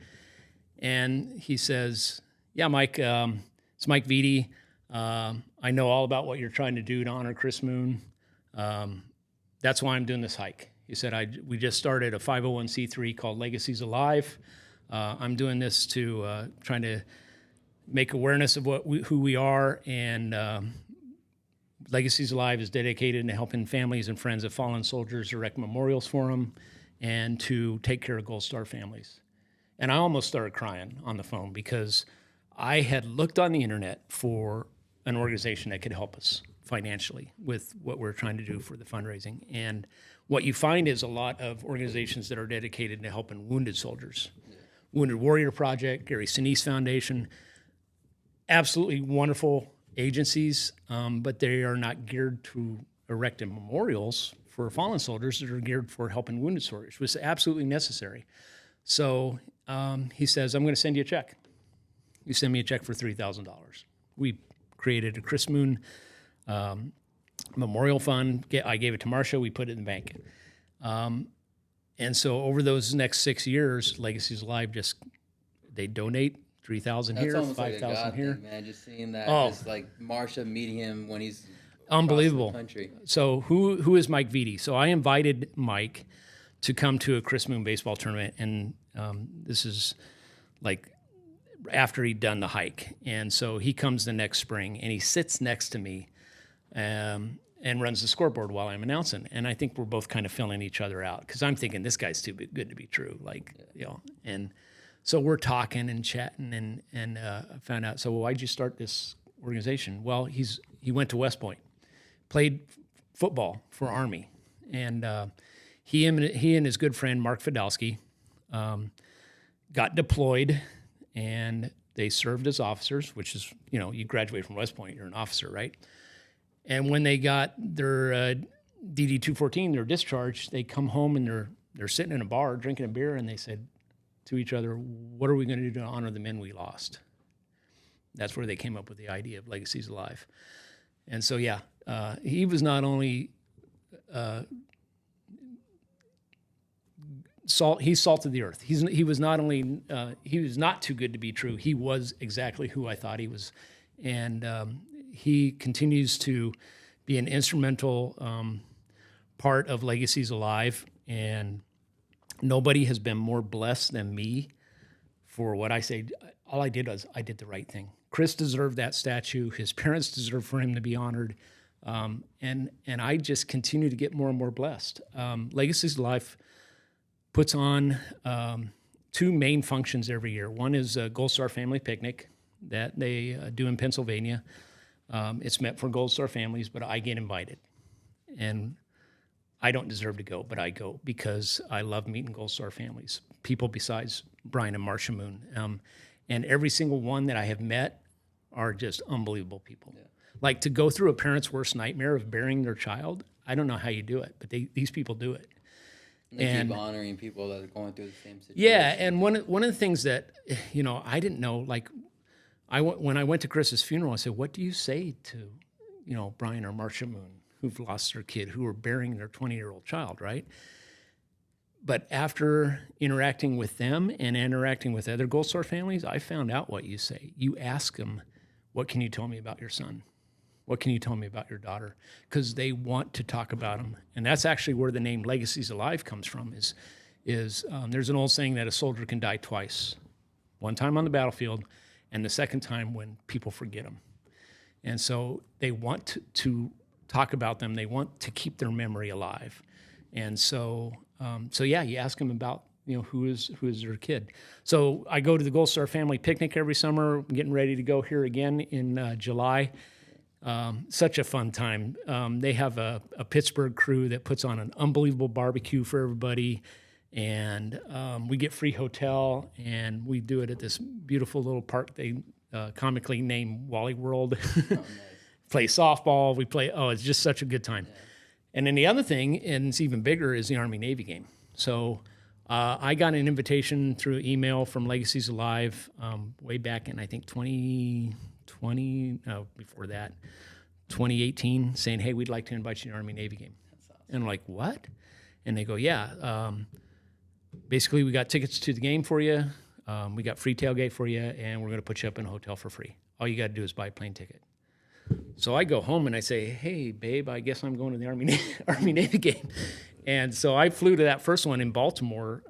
[SPEAKER 7] And he says, yeah, Mike, it's Mike Boese. I know all about what you're trying to do to honor Chris Moon. That's why I'm doing this hike. He said, we just started a 501c3 called Legacies Alive. I'm doing this to trying to make awareness of who we are, and Legacies Alive is dedicated to helping families and friends of fallen soldiers erect memorials for them and to take care of Gold Star families. And I almost started crying on the phone because I had looked on the internet for an organization that could help us financially with what we're trying to do for the fundraising. And what you find is a lot of organizations that are dedicated to helping wounded soldiers. Wounded Warrior Project, Gary Sinise Foundation, absolutely wonderful agencies, but they are not geared to erecting memorials for fallen soldiers. That are geared for helping wounded soldiers, which is absolutely necessary. So he says, I'm going to send you a check. You send me a check for $3,000. We created a Chris Moon memorial fund. I gave it to Marcia. We put it in the bank. And so over those next 6 years, Legacies Alive they donate 3,000 here, 5,000 here.
[SPEAKER 6] Thing, man, just seeing that, just like Marcia meeting him when he's
[SPEAKER 7] unbelievable.
[SPEAKER 6] Across the country.
[SPEAKER 7] So who is Mike Boese? So I invited Mike to come to a Chris Moon baseball tournament, and this is like after he'd done the hike. And so he comes the next spring, and he sits next to me and runs the scoreboard while I'm announcing. And I think we're both kind of filling each other out because I'm thinking this guy's too good to be true. And so we're talking and chatting, and I found out, so why'd you start this organization? Well, he went to West Point, played football for Army, and he and his good friend Mark Fidalski got deployed, and they served as officers, which is, you graduate from West Point, you're an officer, right? And when they got their DD 214, their discharge, they come home and they're sitting in a bar drinking a beer, and they said to each other, what are we going to do to honor the men we lost? That's where they came up with the idea of Legacies Alive. And so, he was not only he's salt of the earth. He was not only, he was not too good to be true. He was exactly who I thought he was. And he continues to be an instrumental part of Legacies Alive. And nobody has been more blessed than me for what I say. All I did was I did the right thing. Chris deserved that statue. His parents deserve for him to be honored. And I just continue to get more and more blessed. Legacies Alive puts on two main functions every year. One is a Gold Star Family Picnic that they do in Pennsylvania. It's meant for Gold Star families, but I get invited. And I don't deserve to go, but I go because I love meeting Gold Star families, people besides Brian and Marcia Moon. And every single one that I have met are just unbelievable people. Yeah. Like to go through a parent's worst nightmare of burying their child, I don't know how you do it, but these people do it.
[SPEAKER 6] They keep honoring people that are going through the same situation.
[SPEAKER 7] Yeah, and one of the things that, I didn't know, like, when I went to Chris's funeral, I said, what do you say to, Brian or Marcia Moon, who've lost their kid, who are burying their 20-year-old child, right? But after interacting with them and interacting with other Gold Star families, I found out what you say. You ask them, what can you tell me about your son? What can you tell me about your daughter? Because they want to talk about them. And that's actually where the name Legacies Alive comes from, is there's an old saying that a soldier can die twice. One time on the battlefield, and the second time when people forget them. And so they want to talk about them. They want to keep their memory alive. And so you ask them about, who is their kid. So I go to the Gold Star Family Picnic every summer. I'm getting ready to go here again in July. Such a fun time. They have a Pittsburgh crew that puts on an unbelievable barbecue for everybody. And we get free hotel, and we do it at this beautiful little park they comically named Wally World. Nice. Play softball. We play. Oh, it's just such a good time. Yeah. And then the other thing, and it's even bigger, is the Army-Navy game. So I got an invitation through email from Legacies Alive way back in, I think, 2020, before that, 2018, saying, hey, we'd like to invite you to the Army-Navy game. That's awesome. And I'm like, what? And they go, yeah. Basically, we got tickets to the game for you. We got free tailgate for you, and we're going to put you up in a hotel for free. All you got to do is buy a plane ticket. So I go home and I say, hey, babe, I guess I'm going to the Army-Navy game. And so I flew to that first one in Baltimore,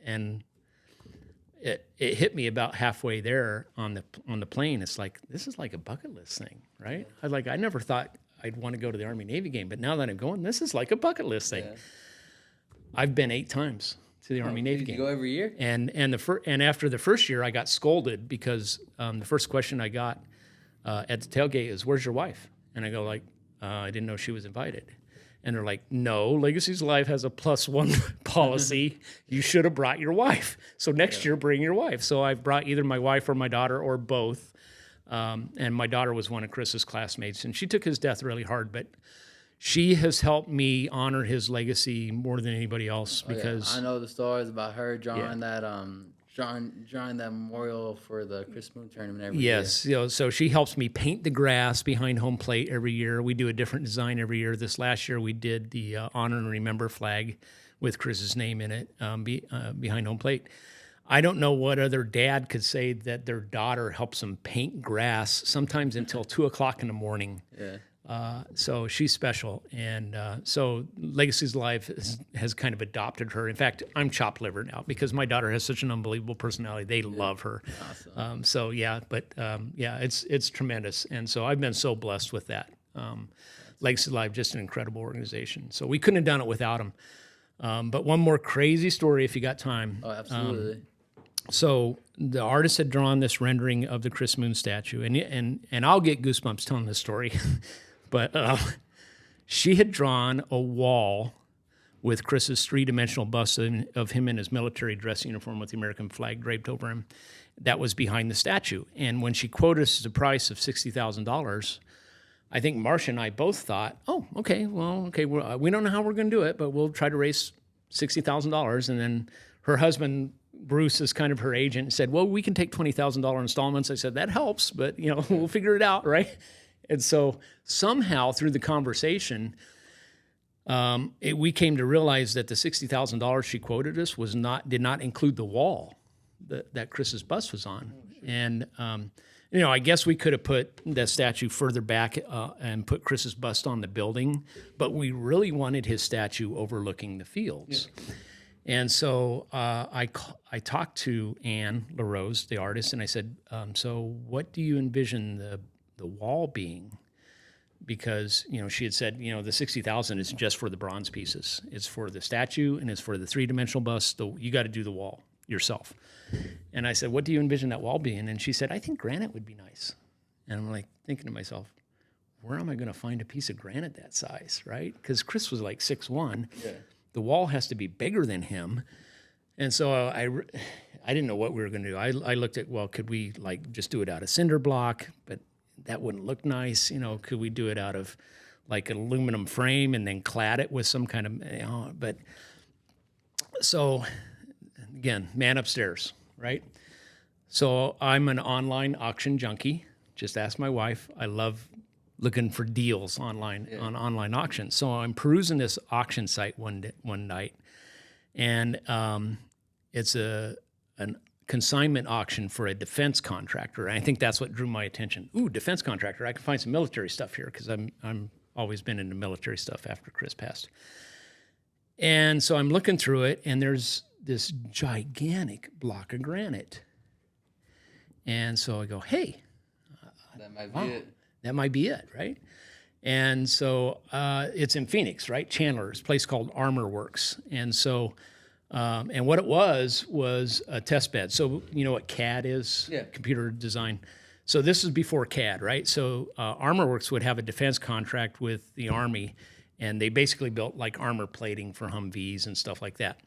[SPEAKER 7] and it hit me about halfway there on the plane. It's like, this is like a bucket list thing, right? I never thought I'd want to go to the Army-Navy game, but now that I'm going, this is like a bucket list thing. Yeah. I've been 8 times to the Army-Navy game.
[SPEAKER 6] You go every year?
[SPEAKER 7] And after the first year, I got scolded because the first question I got at the tailgate is, where's your wife? And I go I didn't know she was invited. And they're like, no, Legacies Live has a +1 policy. You should have brought your wife. So next year, bring your wife. So I brought either my wife or my daughter or both. And my daughter was one of Chris's classmates, and she took his death really hard, but she has helped me honor his legacy more than anybody else because
[SPEAKER 6] I know the stories about her drawing that drawing that memorial for the Chris Moon tournament every year.
[SPEAKER 7] Yes, so she helps me paint the grass behind home plate every year. We do a different design every year. This last year we did the Honor and Remember flag with Chris's name in it behind home plate. I don't know what other dad could say that their daughter helps them paint grass sometimes until 2:00 in the morning. Yeah. So she's special, and so Legacies Live has kind of adopted her. In fact, I'm chopped liver now because my daughter has such an unbelievable personality. They love her. Awesome. It's tremendous, and so I've been so blessed with that. Legacies Live, just an incredible organization. So we couldn't have done it without them. But one more crazy story, if you got time.
[SPEAKER 6] Oh, absolutely.
[SPEAKER 7] So the artist had drawn this rendering of the Chris Moon statue, and I'll get goosebumps telling this story. But she had drawn a wall with Chris's 3-dimensional bust of him in his military dress uniform with the American flag draped over him. That was behind the statue. And when she quoted us the price of $60,000, I think Marcia and I both thought, we don't know how we're going to do it, but we'll try to raise $60,000. And then her husband, Bruce, is kind of her agent, and said, well, we can take $20,000 installments. I said, that helps, but we'll figure it out, right? And so somehow through the conversation, we came to realize that the $60,000 she quoted us did not include the wall that Chris's bust was on. And I guess we could have put that statue further back and put Chris's bust on the building, but we really wanted his statue overlooking the fields. Yeah. And so I talked to Anne LaRose, the artist, and I said, so what do you envision the wall being? Because, she had said, the $60,000 is just for the bronze pieces. It's for the statue and it's for the 3-dimensional bust. You got to do the wall yourself. And I said, what do you envision that wall being? And she said, I think granite would be nice. And I'm like thinking to myself, where am I going to find a piece of granite that size, right? Because Chris was like 6'1". Yeah. The wall has to be bigger than him. And so I didn't know what we were going to do. I looked at, could we just do it out of cinder block? But that wouldn't look nice. Could we do it out of an aluminum frame and then clad it with some kind of, but so again, man upstairs, right? So I'm an online auction junkie. Just ask my wife. I love looking for deals online on online auctions. So I'm perusing this auction site one night, and it's a consignment auction for a defense contractor. And I think that's what drew my attention. Ooh, defense contractor. I can find some military stuff here because I'm always been into military stuff after Chris passed. And so I'm looking through it, and there's this gigantic block of granite. And so I go, hey,
[SPEAKER 6] that might be it.
[SPEAKER 7] That might be it, right? And so it's in Phoenix, right? Chandler, it's a place called Armor Works. And so, and what it was a test bed. So you know what CAD is? Yeah. Computer design. So this is before CAD, right? So ArmorWorks would have a defense contract with the Army, and they basically built like armor plating for Humvees and stuff like that.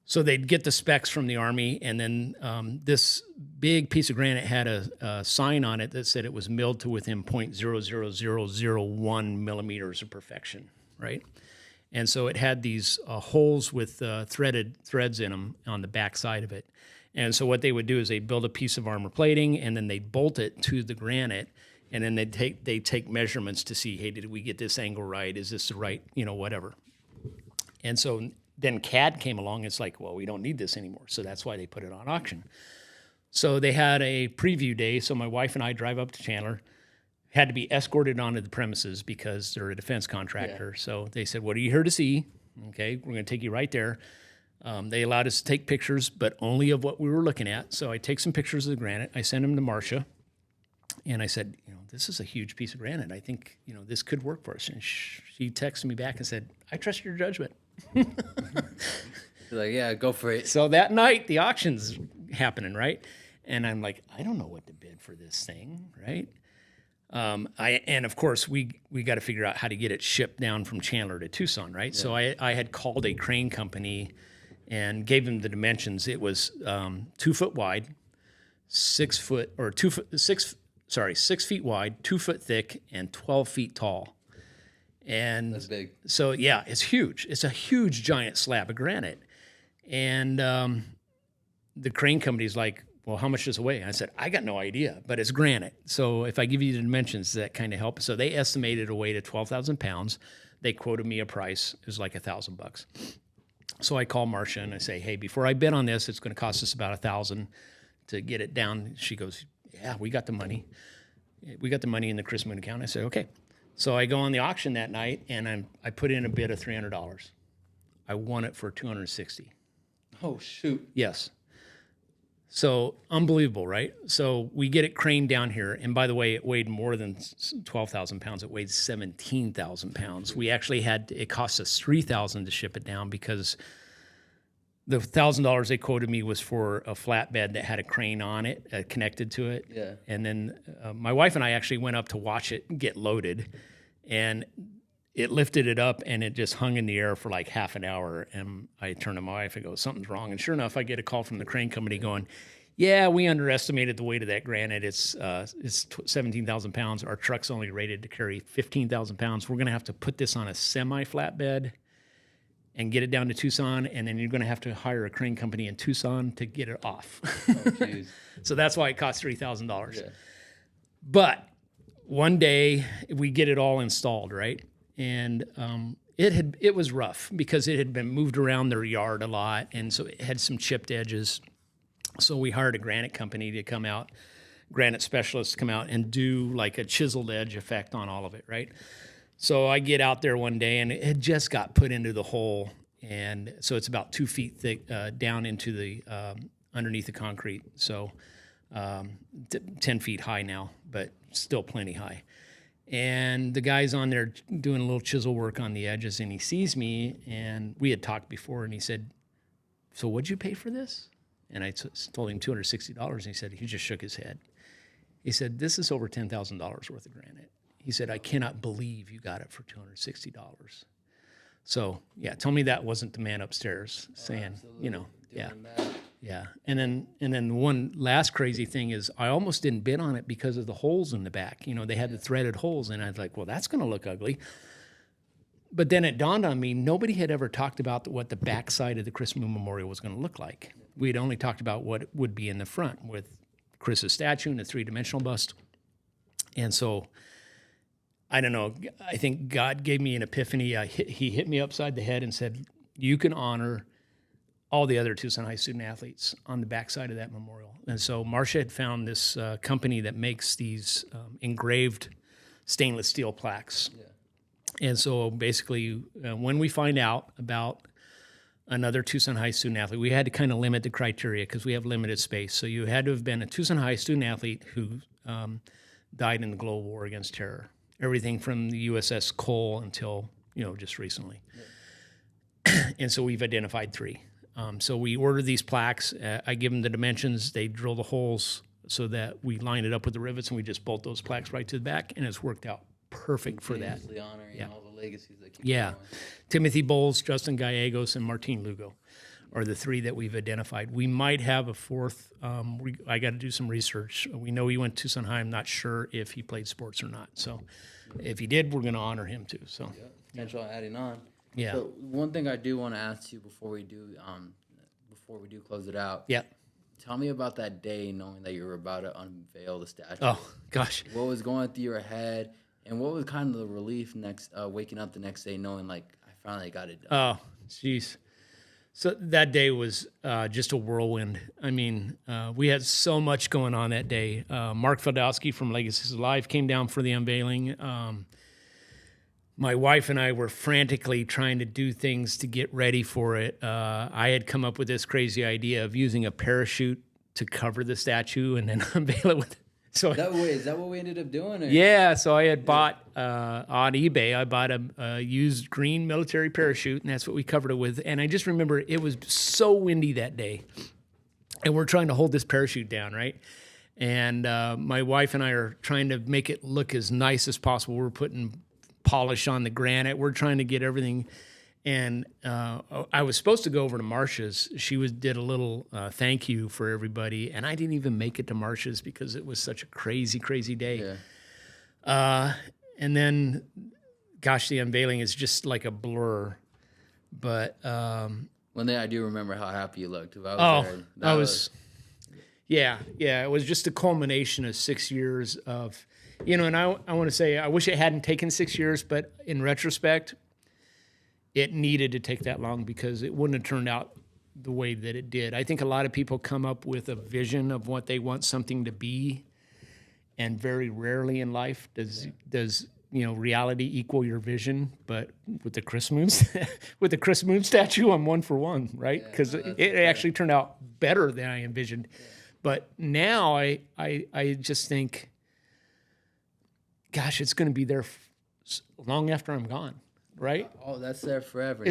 [SPEAKER 7] So they'd get the specs from the Army, and then this big piece of granite had a sign on it that said it was milled to within 0.00001 millimeters of perfection, right? And so it had these holes with threaded threads in them on the back side of it. And so what they would do is they'd build a piece of armor plating, and then they'd bolt it to the granite, and then they'd take measurements to see, hey, did we get this angle right? Is this the right, whatever. And so then CAD came along. It's like, well, we don't need this anymore. So that's why they put it on auction. So they had a preview day. So my wife and I drive up to Chandler, had to be escorted onto the premises because they're a defense contractor. Yeah. So they said, what are you here to see? Okay, we're going to take you right there. They allowed us to take pictures, but only of what we were looking at. So I take some pictures of the granite. I send them to Marcia. And I said, this is a huge piece of granite. I think, this could work for us. And she texted me back and said, I trust your judgment.
[SPEAKER 6] You're like, yeah, go for it.
[SPEAKER 7] So that night, the auction's happening, right? And I'm like, I don't know what to bid for this thing, right? And of course, we got to figure out how to get it shipped down from Chandler to Tucson, right? Yeah. So I had called a crane company and gave them the dimensions. It was 2 foot wide, 6 feet wide, 2 foot thick, and 12 feet tall. And
[SPEAKER 6] that's big.
[SPEAKER 7] So yeah, it's huge. It's a huge giant slab of granite. And the crane company's like, well, how much does it weigh? And I said, I got no idea, but it's granite. So if I give you the dimensions, that kind of help. So they estimated a weight of 12,000 pounds. They quoted me a price. It was like $1,000. So I call Marcia and I say, hey, before I bid on this, it's going to cost us about $1,000 to get it down. She goes, yeah, we got the money. We got the money in the Chris Moon account. I said, okay. So I go on the auction that night and I put in a bid of $300. I won it for $260.
[SPEAKER 6] Oh, shoot.
[SPEAKER 7] Yes. So unbelievable, right? So we get it craned down here. And by the way, it weighed more than 12,000 pounds. It weighed 17,000 pounds. We actually it cost us $3,000 to ship it down because the $1,000 they quoted me was for a flatbed that had a crane on it, connected to it.
[SPEAKER 6] Yeah.
[SPEAKER 7] And then my wife and I actually went up to watch it get loaded, and it lifted it up and it just hung in the air for like half an hour. And I turned to my wife and go, something's wrong. And sure enough, I get a call from the crane company going, yeah, we underestimated the weight of that granite. It's 17,000 pounds. Our truck's only rated to carry 15,000 pounds. We're going to have to put this on a semi-flatbed and get it down to Tucson, and then you're going to have to hire a crane company in Tucson to get it off.
[SPEAKER 6] Oh,
[SPEAKER 7] so that's why it cost $3,000.
[SPEAKER 6] Yeah.
[SPEAKER 7] But one day we get it all installed, right? And it was rough because it had been moved around their yard a lot, and so it had some chipped edges. So we hired a granite company to come out, granite specialists to come out and do like a chiseled edge effect on all of it, right? So I get out there one day, and it had just got put into the hole, and so it's about 2 feet thick down into the underneath the concrete. So 10 feet high now, but still plenty high. And the guy's on there doing a little chisel work on the edges, and he sees me, and we had talked before, and he said, so what'd you pay for this? And I told him $260, and he just shook his head. He said, this is over $10,000 worth of granite. He said, I cannot believe you got it for $260. So, yeah, tell me that wasn't the man upstairs saying, yeah. Yeah. And then one last crazy thing is I almost didn't bid on it because of the holes in the back. They had the threaded holes, and I was like, well, that's going to look ugly. But then it dawned on me, nobody had ever talked about what the back side of the Chris Moon Memorial was going to look like. We'd only talked about what would be in the front with Chris's statue and a 3-dimensional bust. And so, I don't know, I think God gave me an epiphany. He hit me upside the head and said, you can honor all the other Tucson High student athletes on the backside of that memorial. And so Marcia had found this company that makes these engraved stainless steel plaques. Yeah. And so basically, when we find out about another Tucson High student athlete, we had to kind of limit the criteria because we have limited space. So you had to have been a Tucson High student athlete who died in the global war against terror. Everything from the USS Cole until, just recently. Yeah. And so we've identified 3. So we order these plaques. I give them the dimensions. They drill the holes so that we line it up with the rivets and we just bolt those plaques right to the back, and it's worked out perfect for that.
[SPEAKER 6] Honoring all the legacies that keep
[SPEAKER 7] Yeah.
[SPEAKER 6] going.
[SPEAKER 7] Timothy Bowles, Justin Gallegos, and Martin Lugo are the 3 that we've identified. We might have a 4th. I got to do some research. We know he went to Tucson High. I'm not sure if he played sports or not. So if he did, we're going to honor him too. So
[SPEAKER 6] Potential adding on.
[SPEAKER 7] Yeah.
[SPEAKER 6] So one thing I do want to ask you before we do close it out.
[SPEAKER 7] Yeah.
[SPEAKER 6] Tell me about that day knowing that you were about to unveil the statue.
[SPEAKER 7] Oh gosh.
[SPEAKER 6] What was going through your head, and what was kind of the relief waking up the next day knowing like I finally got it done?
[SPEAKER 7] Oh, jeez. So that day was just a whirlwind. I mean, we had so much going on that day. Mark Feldowski from Legacies Alive came down for the unveiling. My wife and I were frantically trying to do things to get ready for it. I had come up with this crazy idea of using a parachute to cover the statue and then unveil it with. So
[SPEAKER 6] Is that what we ended up doing? Or?
[SPEAKER 7] yeah, so I had bought on eBay. I bought a used green military parachute, and that's what we covered it with. And I just remember it was so windy that day, and we're trying to hold this parachute down, right? And my wife and I are trying to make it look as nice as possible. We're putting polish on the granite. We're trying to get everything. And I was supposed to go over to Marcia's. She did a little thank you for everybody, and I didn't even make it to Marcia's because it was such a crazy, crazy day.
[SPEAKER 6] Yeah.
[SPEAKER 7] And then, gosh, the unveiling is just like a blur. But
[SPEAKER 6] One day I do remember how happy you looked.
[SPEAKER 7] Yeah. It was just a culmination of 6 years of, and I want to say I wish it hadn't taken 6 years, but in retrospect, it needed to take that long because it wouldn't have turned out the way that it did. I think a lot of people come up with a vision of what they want something to be, and very rarely in life does reality equal your vision. But with the Chris Moon statue, I'm 1 for 1, right? Because it actually turned out better than I envisioned. Yeah. But now I just think, gosh, it's going to be there long after I'm gone. Right?
[SPEAKER 6] Oh, that's there forever.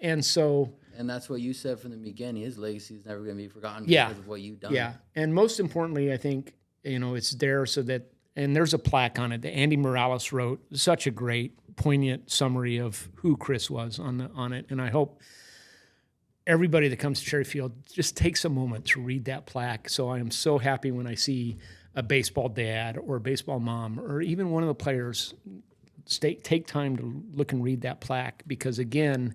[SPEAKER 7] And so.
[SPEAKER 6] And that's what you said from the beginning. His legacy is never going to be forgotten
[SPEAKER 7] because
[SPEAKER 6] of what you've done.
[SPEAKER 7] Yeah, and most importantly, I think it's there so that, and there's a plaque on it that Andy Morales wrote. Such a great, poignant summary of who Chris was on it. And I hope everybody that comes to Cherry Field just takes a moment to read that plaque. So I am so happy when I see a baseball dad or a baseball mom or even one of the players take time to look and read that plaque, because again,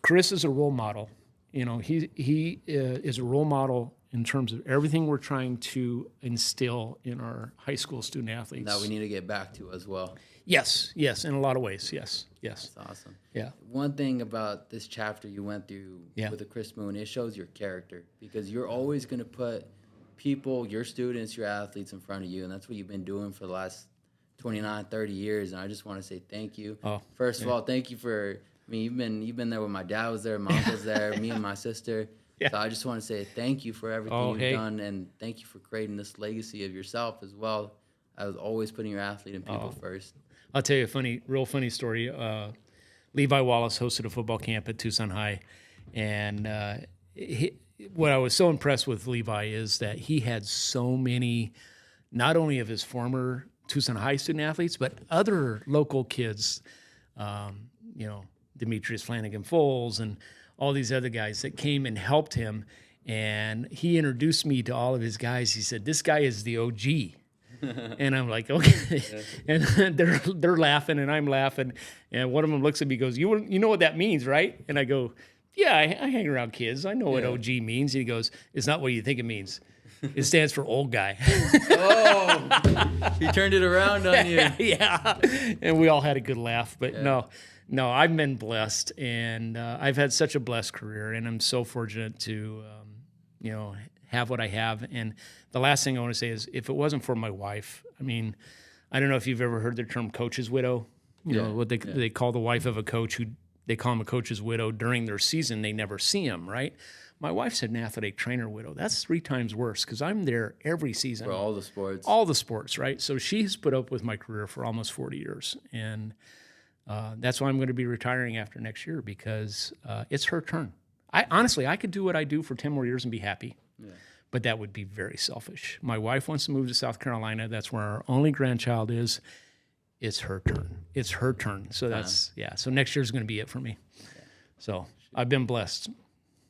[SPEAKER 7] Chris is a role model. He is a role model in terms of everything we're trying to instill in our high school student athletes.
[SPEAKER 6] That we need to get back to as well.
[SPEAKER 7] Yes, in a lot of ways. Yes.
[SPEAKER 6] That's awesome.
[SPEAKER 7] Yeah.
[SPEAKER 6] One thing about this chapter you went through with the Chris Moon, it shows your character, because you're always going to put people, your students, your athletes in front of you, and that's what you've been doing for the last 29, 30 years, and I just want to say thank you. First of all, thank you for, you've been there when my dad was there, my uncle's there, me and my sister. Yeah. So I just want to say thank you for everything you've done, and thank you for creating this legacy of yourself as well. I was always putting your athlete and people first.
[SPEAKER 7] I'll tell you a real funny story. Levi Wallace hosted a football camp at Tucson High, and what I was so impressed with Levi is that he had so many, not only of his former Tucson High student athletes, but other local kids, Demetrius Flanagan-Foles and all these other guys that came and helped him. And he introduced me to all of his guys. He said, "This guy is the OG." And I'm like, okay. And they're laughing and I'm laughing. And one of them looks at me and goes, you know what that means, right? And I go, yeah, I hang around kids. I know what OG means. And he goes, it's not what you think it means. It stands for old guy.
[SPEAKER 6] He turned it around on you.
[SPEAKER 7] Yeah. And we all had a good laugh. But no, I've been blessed. And I've had such a blessed career. And I'm so fortunate to, have what I have. And the last thing I want to say is, if it wasn't for my wife, I don't know if you've ever heard the term coach's widow. You know, what they call the wife of a coach, who they call him a coach's widow. During their season, they never see him, right? My wife's an athletic trainer widow. That's 3 times worse, because I'm there every season.
[SPEAKER 6] For all the sports.
[SPEAKER 7] All the sports, right? So she's put up with my career for almost 40 years. And that's why I'm going to be retiring after next year, because it's her turn. I could do what I do for 10 more years and be happy. Yeah. but that would be very selfish. My wife wants to move to South Carolina. That's where our only grandchild is. It's her turn. It's her turn. So that's, so next year's going to be it for me. So I've been blessed.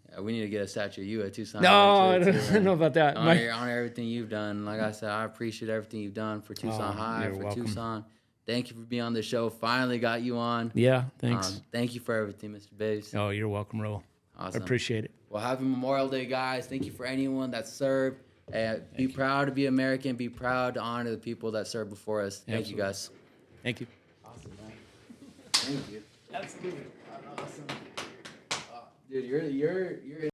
[SPEAKER 6] Yeah, we need to get a statue of you at Tucson.
[SPEAKER 7] No, I don't know about that.
[SPEAKER 6] Honor everything you've done. Like I said, I appreciate everything you've done for Tucson High,
[SPEAKER 7] you're
[SPEAKER 6] for
[SPEAKER 7] welcome.
[SPEAKER 6] Tucson. Thank you for being on the show. Finally got you on.
[SPEAKER 7] Yeah, thanks.
[SPEAKER 6] Thank you for everything, Mr. Boese.
[SPEAKER 7] Oh, you're welcome, Ro.
[SPEAKER 6] Awesome.
[SPEAKER 7] I appreciate it.
[SPEAKER 6] Well, happy Memorial Day, guys. Thank you for anyone that served. Be proud to be American. Be proud to honor the people that served before us. Thank you, guys.
[SPEAKER 7] Thank you.
[SPEAKER 6] Awesome, man. Thank you.
[SPEAKER 7] Absolutely.
[SPEAKER 6] Awesome. Dude, you're